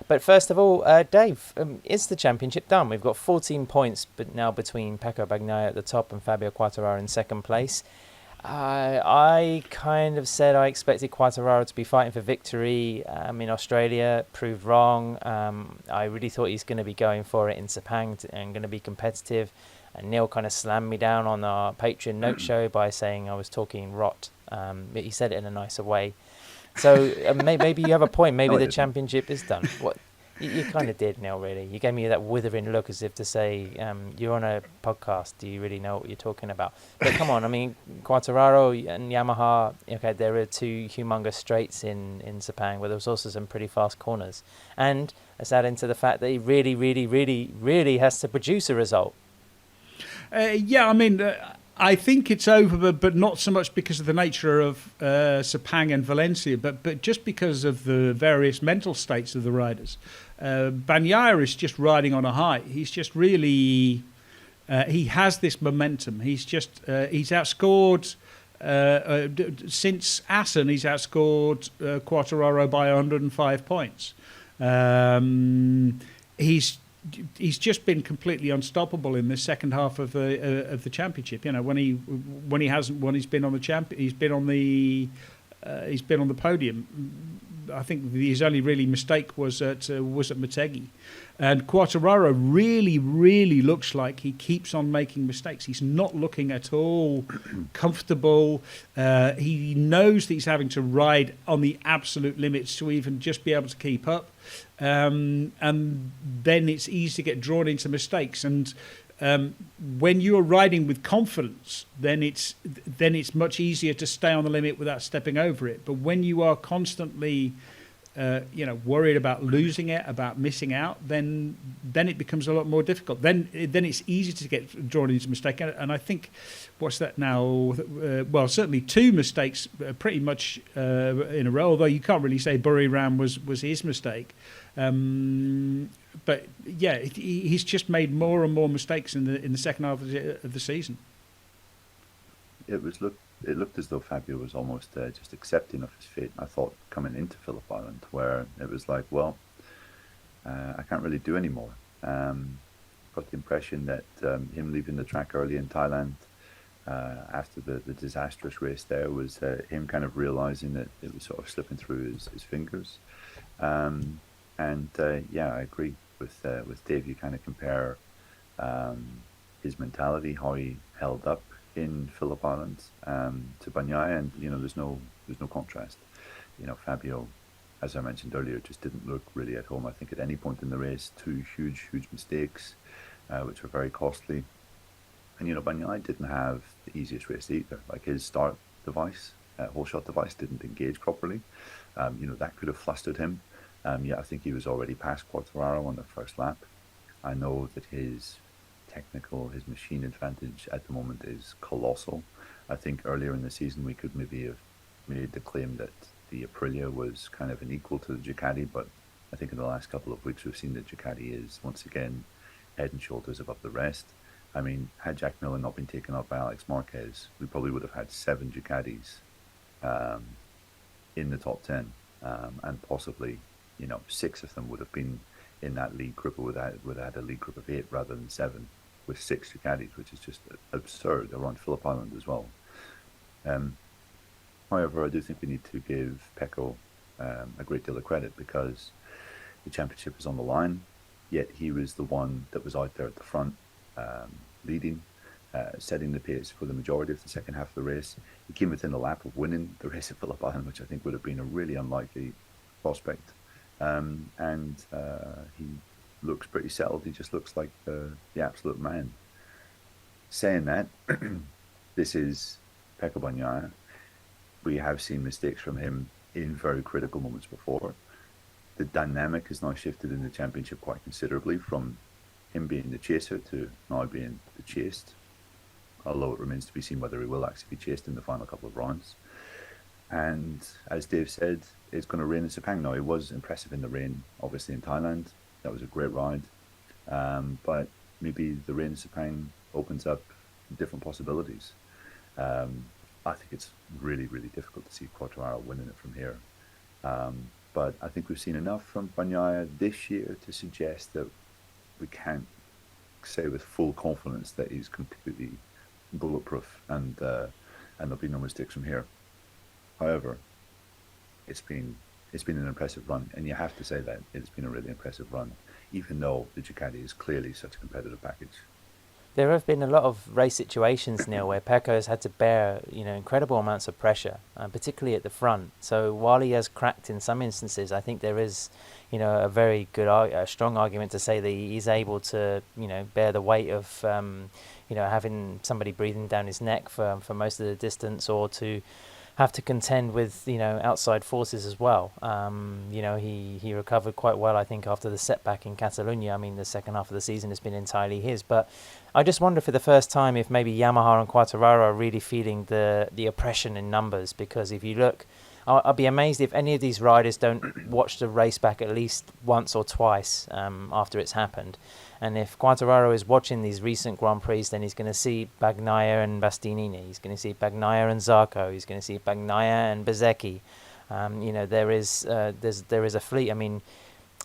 But first of all, Dave, is the championship done? We've got 14 points but now between Pecco Bagnaia at the top and Fabio Quartararo in second place. I kind of said I expected Quartararo to be fighting for victory in Australia. Proved wrong. I really thought he's going to be going for it in Sepang and going to be competitive. And Neil kind of slammed me down on our Patreon note show by saying I was talking rot. But he said it in a nicer way. So maybe you have a point. Maybe the championship is done. What? You kind of did, Neil, really. You gave me that withering look as if to say, you're on a podcast. Do you really know what you're talking about? But come on, I mean, Quartararo and Yamaha, okay, there are two humongous straights in Sepang, but there was also some pretty fast corners. And let's add into the fact that he really, really, really, really has to produce a result. Yeah, I mean, I think it's over, but not so much because of the nature of Sepang and Valencia, but just because of the various mental states of the riders. Bagnaia is just riding on a high. He's just really, he has this momentum. He's outscored, since Assen, he's outscored Quartararo by 105 points. He's just been completely unstoppable in the second half of the championship. You know, when he hasn't won, he's been on the podium. I think his only really mistake was at Pizzeki. And Quartararo really, really looks like he keeps on making mistakes. He's not looking at all comfortable. He knows that he's having to ride on the absolute limits to even just be able to keep up. And then it's easy to get drawn into mistakes. And when you're riding with confidence, then it's much easier to stay on the limit without stepping over it. But when you are constantly worried about losing it, about missing out, then it becomes a lot more difficult. Then it's easy to get drawn into mistake. And I think, what's that now? Well, certainly two mistakes pretty much in a row, although you can't really say Buriram was his mistake. But yeah, he's just made more and more mistakes in the second half of the season. It looked as though Fabio was almost just accepting of his fate. I thought coming into Phillip Island, where it was like, well, I can't really do any more. Got the impression that him leaving the track early in Thailand after the disastrous race there was him kind of realizing that it was sort of slipping through his fingers. Yeah, I agree with Dave. You kind of compare his mentality, how he held up in Phillip Island to Bagnaia, and there's no contrast. Fabio, as I mentioned earlier, just didn't look really at home. I think at any point in the race, two huge mistakes, which were very costly. And Bagnaia didn't have the easiest race either. Like his start device, whole shot device, didn't engage properly. That could have flustered him. I think he was already past Quartararo on the first lap. I know that his machine advantage at the moment is colossal. I think earlier in the season we could maybe have made the claim that the Aprilia was kind of an equal to the Ducati, but I think in the last couple of weeks we've seen that Ducati is once again head and shoulders above the rest. I mean, had Jack Miller not been taken out by Alex Marquez, we probably would have had 7 Ducatis in the top 10, and possibly 6 of them would have been in that lead group, or would have had a lead group of 8 rather than 7, with 6 Ducatis, which is just absurd around Phillip Island as well. However, I do think we need to give Pecco a great deal of credit, because the championship is on the line, yet he was the one that was out there at the front, leading, setting the pace for the majority of the second half of the race. He came within a lap of winning the race at Phillip Island, which I think would have been a really unlikely prospect. He looks pretty settled. He just looks like the absolute man. Saying that, this is Pecco Bagnaia. We have seen mistakes from him in very critical moments before. The dynamic has now shifted in the championship quite considerably, from him being the chaser to now being the chased, although it remains to be seen whether he will actually be chased in the final couple of rounds. And as Dave said, it's going to rain in Sepang now. It was impressive in the rain, obviously, in Thailand. That was a great ride. But maybe the rain in Sepang opens up different possibilities. I think it's really, really difficult to see Quartararo winning it from here. But I think we've seen enough from Bagnaia this year to suggest that we can't say with full confidence that he's completely bulletproof and there'll be no mistakes from here. However, it's been an impressive run, and you have to say that it's been a really impressive run, even though the Ducati is clearly such a competitive package. There have been a lot of race situations, Neil, where Pecco has had to bear, incredible amounts of pressure, particularly at the front. So while he has cracked in some instances, I think there is, a very good, a strong argument to say that he's able to, bear the weight of, having somebody breathing down his neck for most of the distance, or to have to contend with outside forces as well. He recovered quite well, I think, after the setback in Catalonia. I mean, the second half of the season has been entirely his. But I just wonder for the first time if maybe Yamaha and Quartararo are really feeling the oppression in numbers, because if you look, I'll be amazed if any of these riders don't watch the race back at least once or twice after it's happened. And if Quartararo is watching these recent Grand Prix, then he's going to see Bagnaia and Bastianini. He's going to see Bagnaia and Zarco. He's going to see Bagnaia and Pizzeki. There is a fleet. I mean,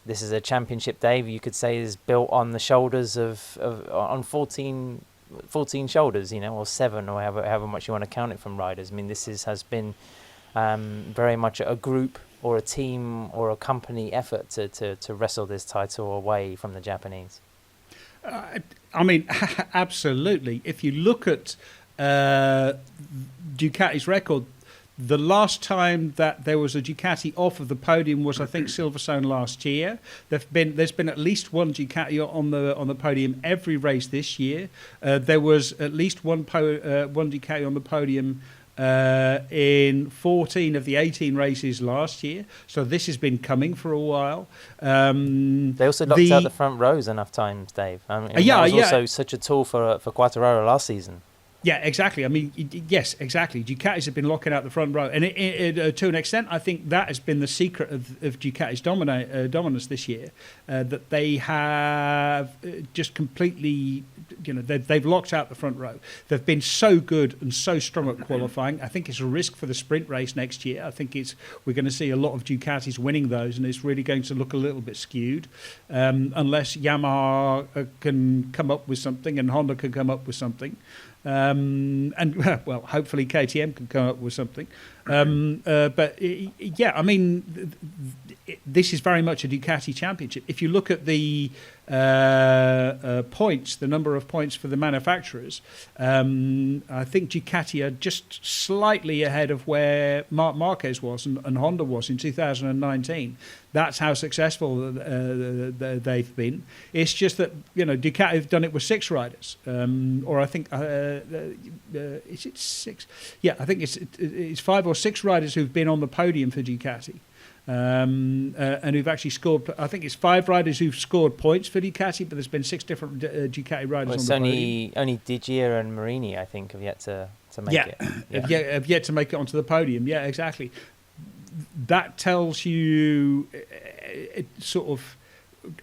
this is a championship, Dave, you could say, is built on the shoulders on 14 shoulders, or 7, or however much you want to count it from riders. I mean, has been very much a group or a team or a company effort to wrestle this title away from the Japanese. I mean, absolutely. If you look at Ducati's record, the last time that there was a Ducati off of the podium was, I think, Silverstone last year. There's been at least one Ducati on the podium every race this year. There was at least one Ducati on the podium in 14 of the 18 races last year. So this has been coming for a while. They also locked out the front rows enough times, Dave. I mean, that was also such a tool for Quartararo last season. Yeah, exactly. I mean, yes, exactly. Ducatis have been locking out the front row. And to an extent, I think that has been the secret of Ducati's dominance this year, that they have just completely, they've locked out the front row. They've been so good and so strong at qualifying. I think it's a risk for the sprint race next year. I think we're going to see a lot of Ducatis winning those, and it's really going to look a little bit skewed, unless Yamaha can come up with something and Honda can come up with something. And well, hopefully KTM can come up with something. But yeah, I mean, this is very much a Ducati championship. If you look at the points, the number of points for the manufacturers, I think Ducati are just slightly ahead of where Marc Marquez was and Honda was in 2019. That's how successful they've been. It's just that Ducati have done it with 6 riders, or I think is it 6? Yeah, I think it's 5 or 6 riders who've been on the podium for Ducati, and who've actually scored. I think it's 5 riders who've scored points for Ducati, but there's been 6 different Ducati riders on the podium. Only Digier and Marini, I think, have yet to make it. Yeah, have yet to make it onto the podium. Yeah, exactly. That tells you sort of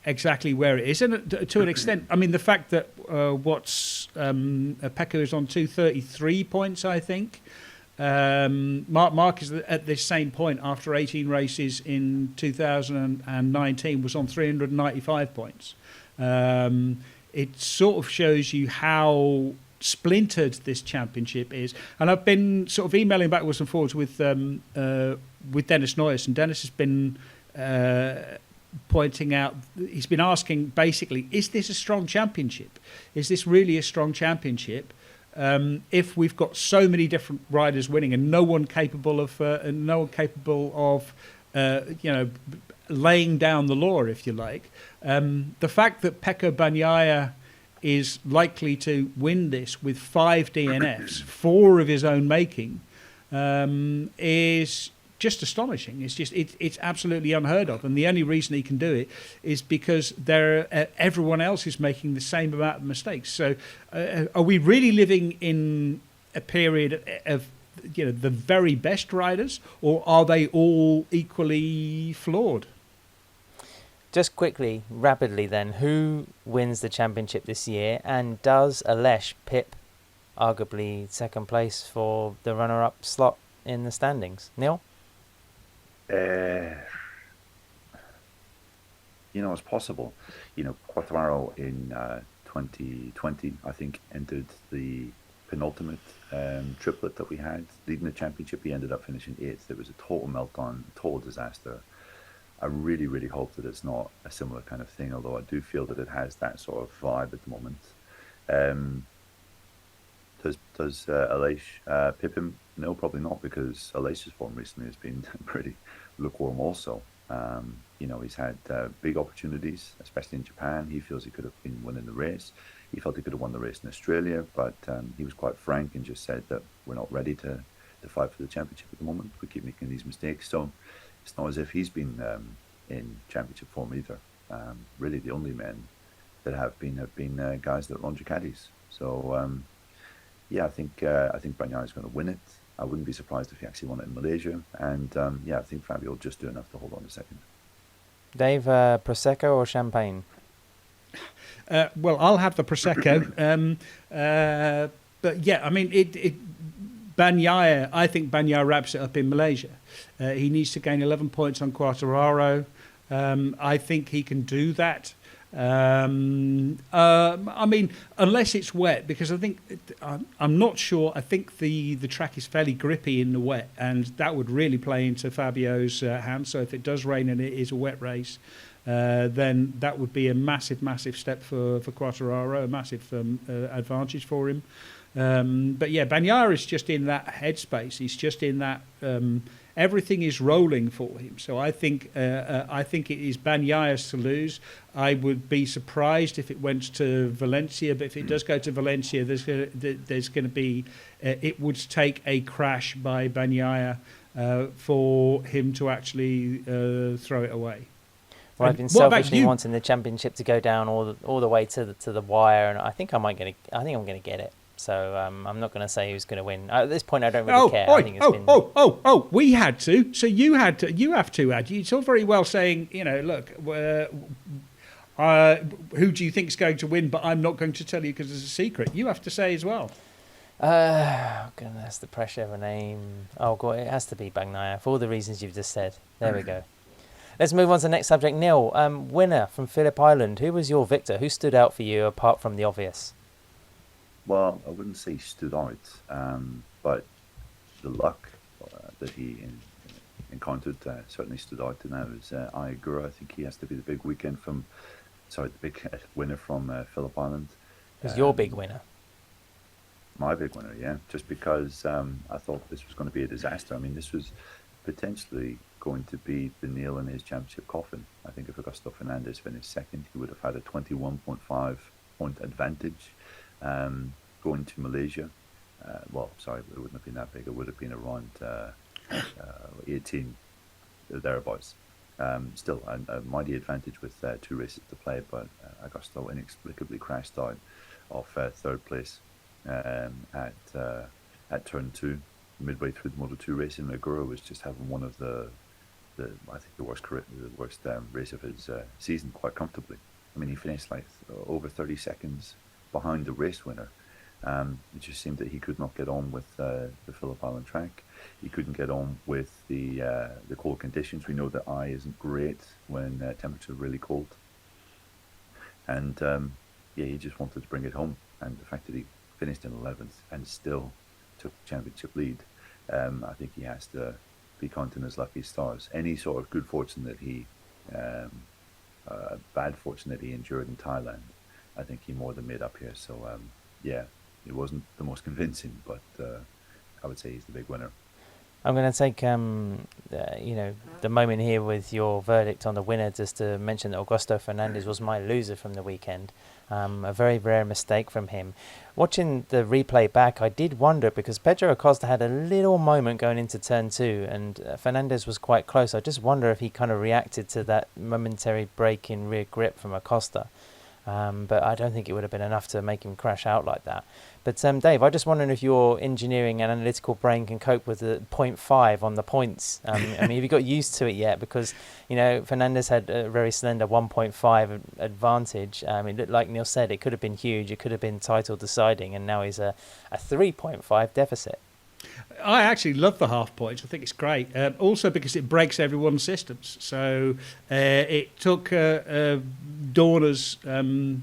exactly where it is, and to an extent, I mean, the fact that Pecco is on 233 points, I think. Mark is at this same point after 18 races in 2019 was on 395 points. It sort of shows you how splintered this championship is, and I've been sort of emailing backwards and forwards with Dennis Noyes, and Dennis has been pointing out, he's been asking basically, is this a strong championship? Is this really a strong championship? If we've got so many different riders winning and no one capable of laying down the law, if you like, the fact that Pecco Bagnaia is likely to win this with 5 DNFs, 4 of his own making, is just astonishing. It's absolutely unheard of, and the only reason he can do it is because everyone else is making the same amount of mistakes. So, are we really living in a period of the very best riders, or are they all equally flawed? Just quickly, rapidly then, who wins the championship this year, and does Aleix pip arguably second place for the runner-up slot in the standings? Neil? It's possible. Quartararo in 2020, I think, entered the penultimate triplet that we had leading the championship. He ended up finishing 8th. It was a total meltdown, total disaster. I really, really hope that it's not a similar kind of thing, although I do feel that it has that sort of vibe at the moment. Um, does Aleix pip him? No, probably not, because Aleix's form recently has been pretty lukewarm also. He's had big opportunities, especially in Japan. He feels he could have been winning the race. He felt he could have won the race in Australia, but he was quite frank and just said that we're not ready to fight for the championship at the moment. We keep making these mistakes. So it's not as if he's been in championship form either. Really, the only men that have been guys that run Ducatis. So I think Bagnaia is going to win it. I wouldn't be surprised if he actually won it in Malaysia. And I think Fabio will just do enough to hold on a second. Dave, Prosecco or champagne? Well, I'll have the Prosecco. But yeah, I mean, Bagnaia, I think Bagnaia wraps it up in Malaysia. He needs to gain 11 points on Quartararo. I think he can do that. I mean, unless it's wet, because I think I'm not sure. I think the track is fairly grippy in the wet, and that would really play into Fabio's hands. So if it does rain and it is a wet race, then that would be a massive step for Quartararo, a massive advantage for him. But yeah, Bagnaia is just in that headspace. He's just in that. Everything is rolling for him, so I think it is Bagnaia's to lose. I would be surprised if it went to Valencia, but if it does go to Valencia, there's going to be it would take a crash by Bagnaia for him to actually throw it away. Well, I've been selfishly wanting the championship to go down all the way to the wire, and I think I'm going to get it. So I'm not going to say who's going to win. At this point, I don't really care. I think we had to. So you have to, Ad. It's all very well saying, look, who do you think is going to win? But I'm not going to tell you because it's a secret. You have to say as well. Goodness, the pressure of a name. Oh, God, it has to be Bagnaia for all the reasons you've just said. There we go. Let's move on to the next subject. Neil, winner from Phillip Island. Who was your victor? Who stood out for you apart from the obvious? Well, I wouldn't say stood out, but the luck that he encountered certainly stood out. And that was Ayagura. I think he has to be the big big winner from Phillip Island. Who's your big winner? My big winner, yeah. Just because I thought this was going to be a disaster. I mean, this was potentially going to be the nail in his championship coffin. I think if Augusto Fernandez finished second, he would have had a 21.5 point advantage. Going to Malaysia, it wouldn't have been that big. It would have been around 18, thereabouts. Still, a mighty advantage with 2 races to play, but Augusto inexplicably crashed out of third place at turn 2, midway through the Moto2 race, and Ayagura was just having one of the worst race of his season quite comfortably. I mean, he finished like over 30 seconds behind the race winner. It just seemed that he could not get on with the Phillip Island track. He couldn't get on with the cold conditions. We know that isn't great when temperatures are really cold. And he just wanted to bring it home. And the fact that he finished in 11th and still took the championship lead, I think he has to be counting his lucky stars. Any sort of good fortune that he, bad fortune that he endured in Thailand, I think he more than made up here. So, it wasn't the most convincing, but I would say he's the big winner. I'm going to take, the moment here with your verdict on the winner, just to mention that Augusto Fernandez was my loser from the weekend. A very rare mistake from him. Watching the replay back, I did wonder, because Pedro Acosta had a little moment going into turn 2, and Fernandez was quite close. I just wonder if he kind of reacted to that momentary break in rear grip from Acosta. But I don't think it would have been enough to make him crash out like that. But Dave, I'm just wondering if your engineering and analytical brain can cope with the 0.5 on the points. I mean, have you got used to it yet? Because, Fernandez had a very slender 1.5 advantage. It looked like Neil said, it could have been huge. It could have been title deciding, and now he's a 3.5 deficit. I actually love the half points. I think it's great. Also because it breaks everyone's systems. So it took Dorna's the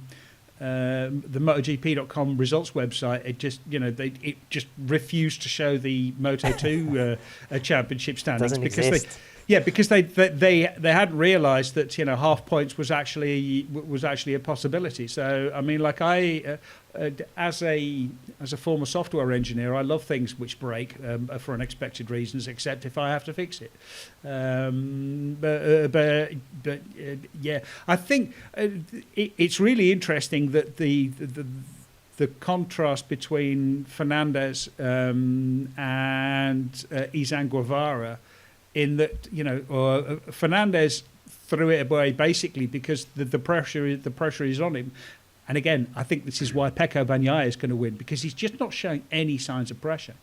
MotoGP.com results website. It just it just refused to show the Moto2 championship standings Doesn't because exist. Yeah, because they hadn't realised that half points was actually a possibility. So I mean, like as a former software engineer, I love things which break for unexpected reasons, except if I have to fix it. But yeah, I think it's really interesting that the contrast between Fernandez and Izan Guevara, in that Fernandez threw it away basically because the pressure is on him. And again, I think this is why Pecco Bagnaia is going to win, because he's just not showing any signs of pressure.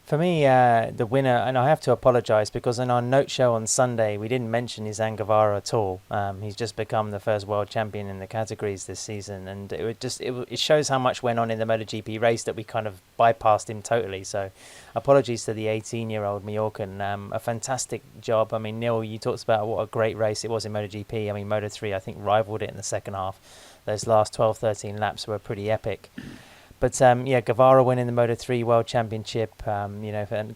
For me, the winner, and I have to apologise because in our note show on Sunday we didn't mention Izan Guevara at all. He's just become the first world champion in the categories this season, and it shows how much went on in the MotoGP race that we kind of bypassed him totally. So, apologies to the 18-year-old Mallorcan. A fantastic job. I mean, Neil, you talked about what a great race it was in MotoGP. I mean, Moto3 I think rivaled it in the second half. Those last 12, 13 laps were pretty epic. But Guevara winning the Moto3 World Championship, and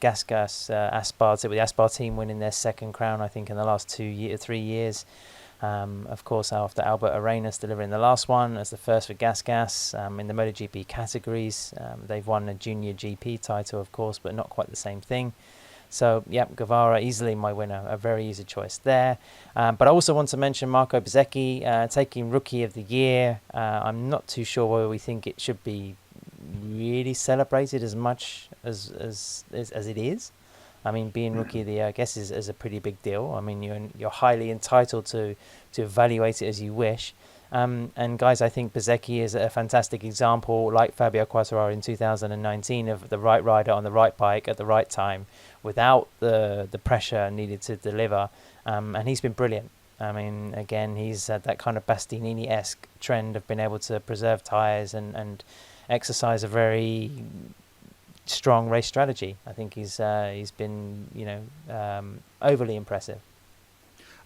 Gasgas, Aspar, with the Aspar team winning their second crown, I think, in the last 3 years. Of course, after Albert Arenas delivering the last one as the first for Gasgas in the MotoGP categories. They've won a Junior GP title, of course, but not quite the same thing. So, Guevara, easily my winner, a very easy choice there. But I also want to mention Marco Pizzeki taking Rookie of the Year. I'm not too sure whether we think it should be really celebrated as much as it is. I mean, being Rookie of the Year, I guess, is a pretty big deal. I mean, you're highly entitled to evaluate it as you wish. And guys, I think Pizzeki is a fantastic example, like Fabio Quartararo in 2019, of the right rider on the right bike at the right time, without the pressure needed to deliver. And he's been brilliant. I mean, again, he's had that kind of Bastianini-esque trend of being able to preserve tyres and exercise a very strong race strategy. I think he's been overly impressive.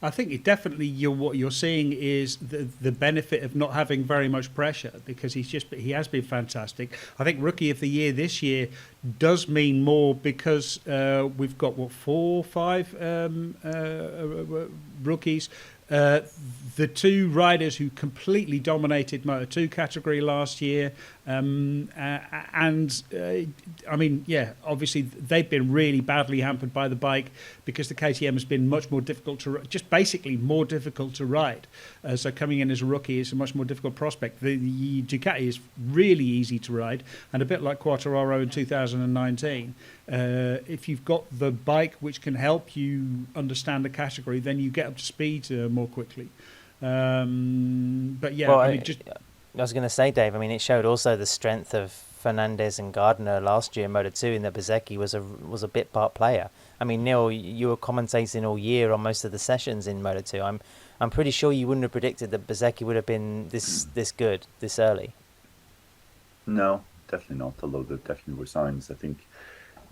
I think it definitely what you're seeing is the benefit of not having very much pressure, because he has been fantastic. I think Rookie of the Year this year does mean more because we've got 4 or 5 rookies. The two riders who completely dominated Moto2 category last year, I mean, obviously they've been really badly hampered by the bike because the KTM has been much more difficult more difficult to ride. So coming in as a rookie is a much more difficult prospect. The Ducati is really easy to ride, and a bit like Quartararo in 2019. If you've got the bike which can help you understand the category, then you get up to speed more quickly. But yeah, well, I was going to say, Dave, I mean, it showed also the strength of Fernandez and Gardner last year in Moto2, in that Pizzeki was a bit part player. I mean, Neil, you were commentating all year on most of the sessions in Moto2. I'm pretty sure you wouldn't have predicted that Pizzeki would have been this good this early. No, definitely not. Although there definitely were signs. I think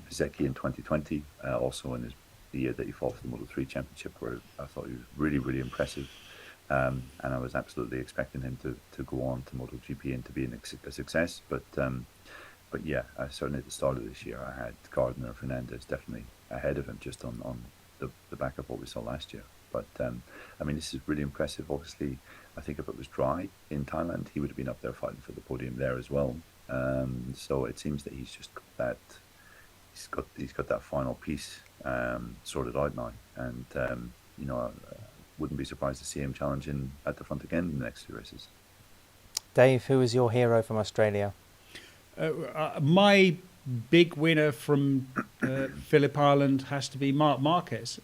Pizzeki in 2020, also in the year that he fought for the Moto3 Championship, where I thought he was really, really impressive. And I was absolutely expecting him to go on to MotoGP and to be a success. But yeah, certainly at the start of this year, I had Gardner and Fernandez definitely ahead of him, just on the back of what we saw last year. But I mean, this is really impressive. Obviously, I think if it was dry in Thailand, he would have been up there fighting for the podium there as well. So it seems that he's just got that. He's got that final piece sorted out now, and wouldn't be surprised to see him challenging at the front again in the next 2 races. Dave, who is your hero from Australia? My big winner from Phillip Island has to be Marc Marquez.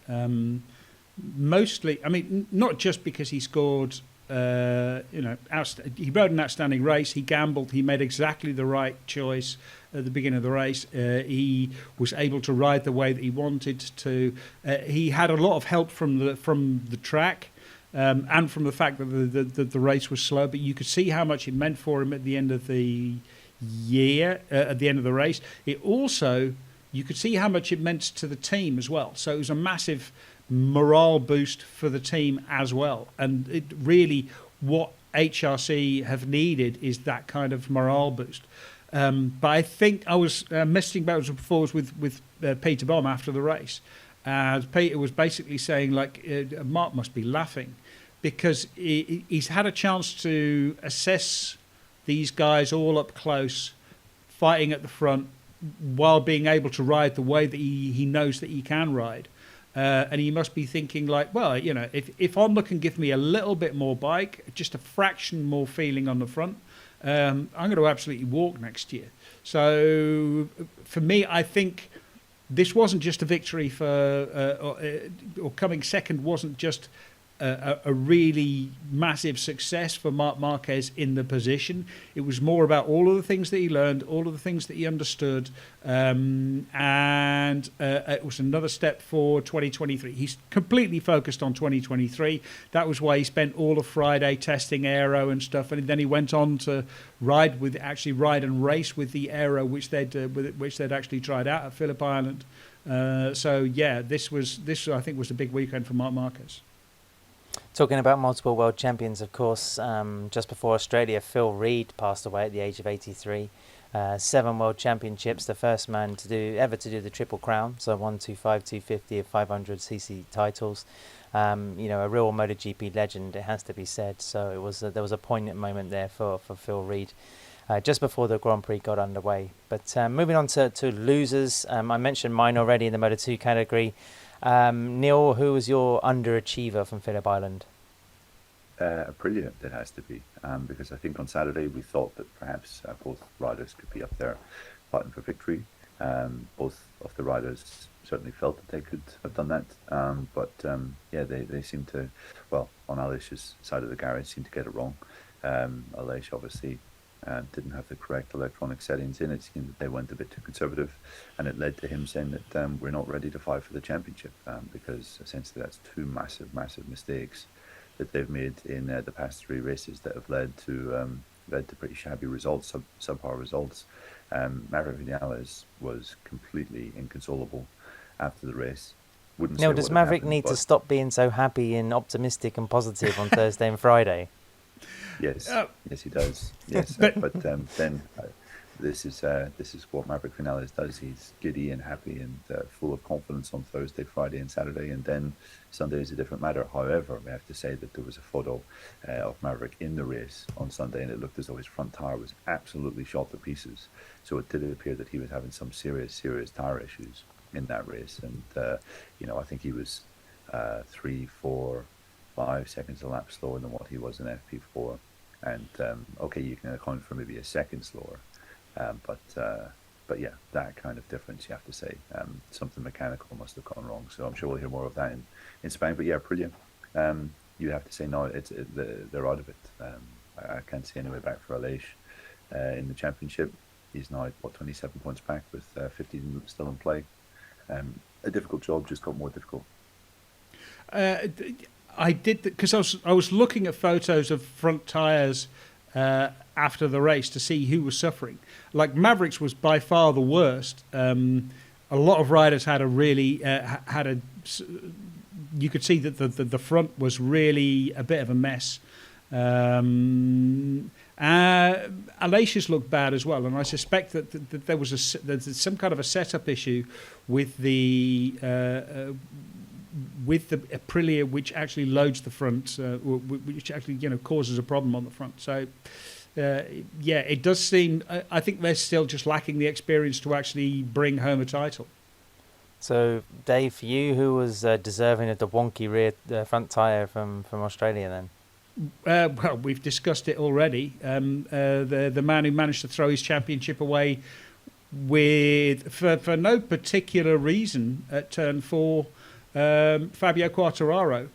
Mostly, I mean, not just because he scored, he rode an outstanding race. He gambled. He made exactly the right choice at the beginning of the race. He was able to ride the way that he wanted to. He had a lot of help from the track and from the fact that the race was slow. But you could see how much it meant for him at the end of the year, at the end of the race. It also, you could see how much it meant to the team as well. So it was a massive morale boost for the team as well. And it really, what HRC have needed is that kind of morale boost. But I think I was messaging backwards and forwards with Peter Baum after the race, And Peter was basically saying, like, Mark must be laughing because he's had a chance to assess these guys all up close, fighting at the front, while being able to ride the way that he knows that he can ride. And he must be thinking like, well, you know, if Honda can give me a little bit more bike, just a fraction more feeling on the front, I'm going to absolutely walk next year. So for me, I think this wasn't just a victory or coming second wasn't just a really massive success for Marc Marquez in the position. It was more about all of the things that he learned, all of the things that he understood, and it was another step for 2023. He's completely focused on 2023. That was why he spent all of Friday testing aero and stuff, and then he went on to ride and race with the aero which they'd actually tried out at Phillip Island. So yeah, this I think was a big weekend for Marc Marquez. Talking about multiple world champions, of course, just before Australia, Phil Reed passed away at the age of 83. 7 world championships, the first man ever to do the Triple Crown, so 125, 250 of 500cc titles. A real MotoGP legend, it has to be said. So there was a poignant moment there for Phil Reed. Just before the Grand Prix got underway. But moving on to losers, I mentioned mine already in the Moto2 category. Neil, who was your underachiever from Phillip Island? Brilliant, it has to be, because I think on Saturday we thought that perhaps both riders could be up there fighting for victory. Both of the riders certainly felt that they could have done that, but they seemed to, well, on Aleix's side of the garage, seemed to get it wrong. Aleix obviously didn't have the correct electronic settings in. It seemed that they went a bit too conservative, and it led to him saying that we're not ready to fight for the championship, because essentially that's two massive mistakes that they've made in the past 3 races that have led to pretty shabby results, subpar results. Maverick Vinales was completely inconsolable after the race. Neil, does Maverick need to stop being so happy and optimistic and positive on Thursday and Friday? Yes, yes, he does. Yes, but then this is what Maverick Vinales does. He's giddy and happy and full of confidence on Thursday, Friday, and Saturday, and then Sunday is a different matter. However, we have to say that there was a photo of Maverick in the race on Sunday, and it looked as though his front tire was absolutely shot to pieces. So it did appear that he was having some serious tire issues in that race, and I think he was 3, 4, 5 seconds a lap slower than what he was in FP4, and you can account for maybe a second slower, but yeah, that kind of difference, you have to say, something mechanical must have gone wrong. So I'm sure we'll hear more of that in Spain. But yeah, brilliant. You have to say no, they're out of it. I can't see any way back for Aleix in the championship. He's now 27 points back with 15 still in play. A difficult job, just got more difficult. I did because I was looking at photos of front tires after the race to see who was suffering. Like Mavericks was by far the worst. A lot of riders had a really you could see that the front was really a bit of a mess. Aleix's looked bad as well, and I suspect that there was there's some kind of a setup issue with the Aprilia, which actually loads the front, which actually causes a problem on the front. So it does seem. I think they're still just lacking the experience to actually bring home a title. So, Dave, for you, who was deserving of the wonky rear front tyre from Australia then? Well, we've discussed it already. The man who managed to throw his championship away for no particular reason at turn 4, Fabio Quartararo.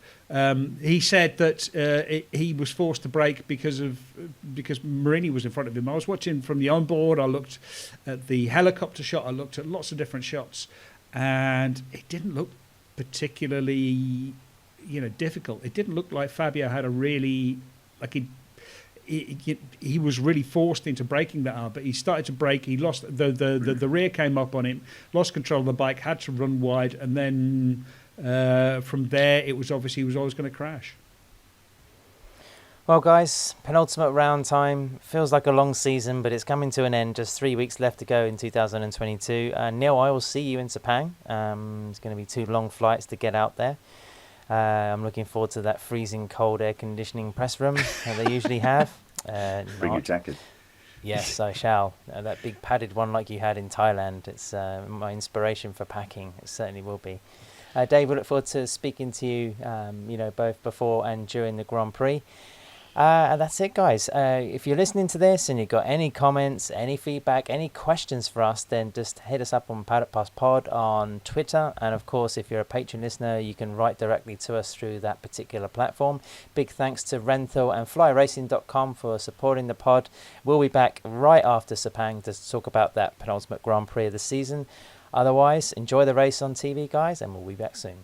He said that he was forced to brake because Marini was in front of him. I was watching from the onboard. I looked at the helicopter shot. I looked at lots of different shots, and it didn't look particularly difficult. It didn't look like Fabio had a really he was really forced into braking that hard, but he started to brake. He lost the rear came up on him, lost control of the bike, had to run wide, and then from there it was obvious he was always going to crash. Well, guys, penultimate round time. Feels like a long season, but it's coming to an end. Just 3 weeks left to go in 2022. Neil, I will see you in Sepang. It's going to be 2 long flights to get out there. I'm looking forward to that freezing cold air conditioning press room that they usually have. Bring your jacket. Yes, I shall. That big padded one like you had in Thailand. It's my inspiration for packing. It certainly will be. Dave, we look forward to speaking to you, both before and during the Grand Prix. And that's it, guys. If you're listening to this and you've got any comments, any feedback, any questions for us, then just hit us up on Paddock Pass Pod on Twitter. And of course, if you're a Patreon listener, you can write directly to us through that particular platform. Big thanks to Renthal and flyracing.com for supporting the pod. We'll be back right after Sepang to talk about that penultimate Grand Prix of the season. Otherwise, enjoy the race on TV, guys, and we'll be back soon.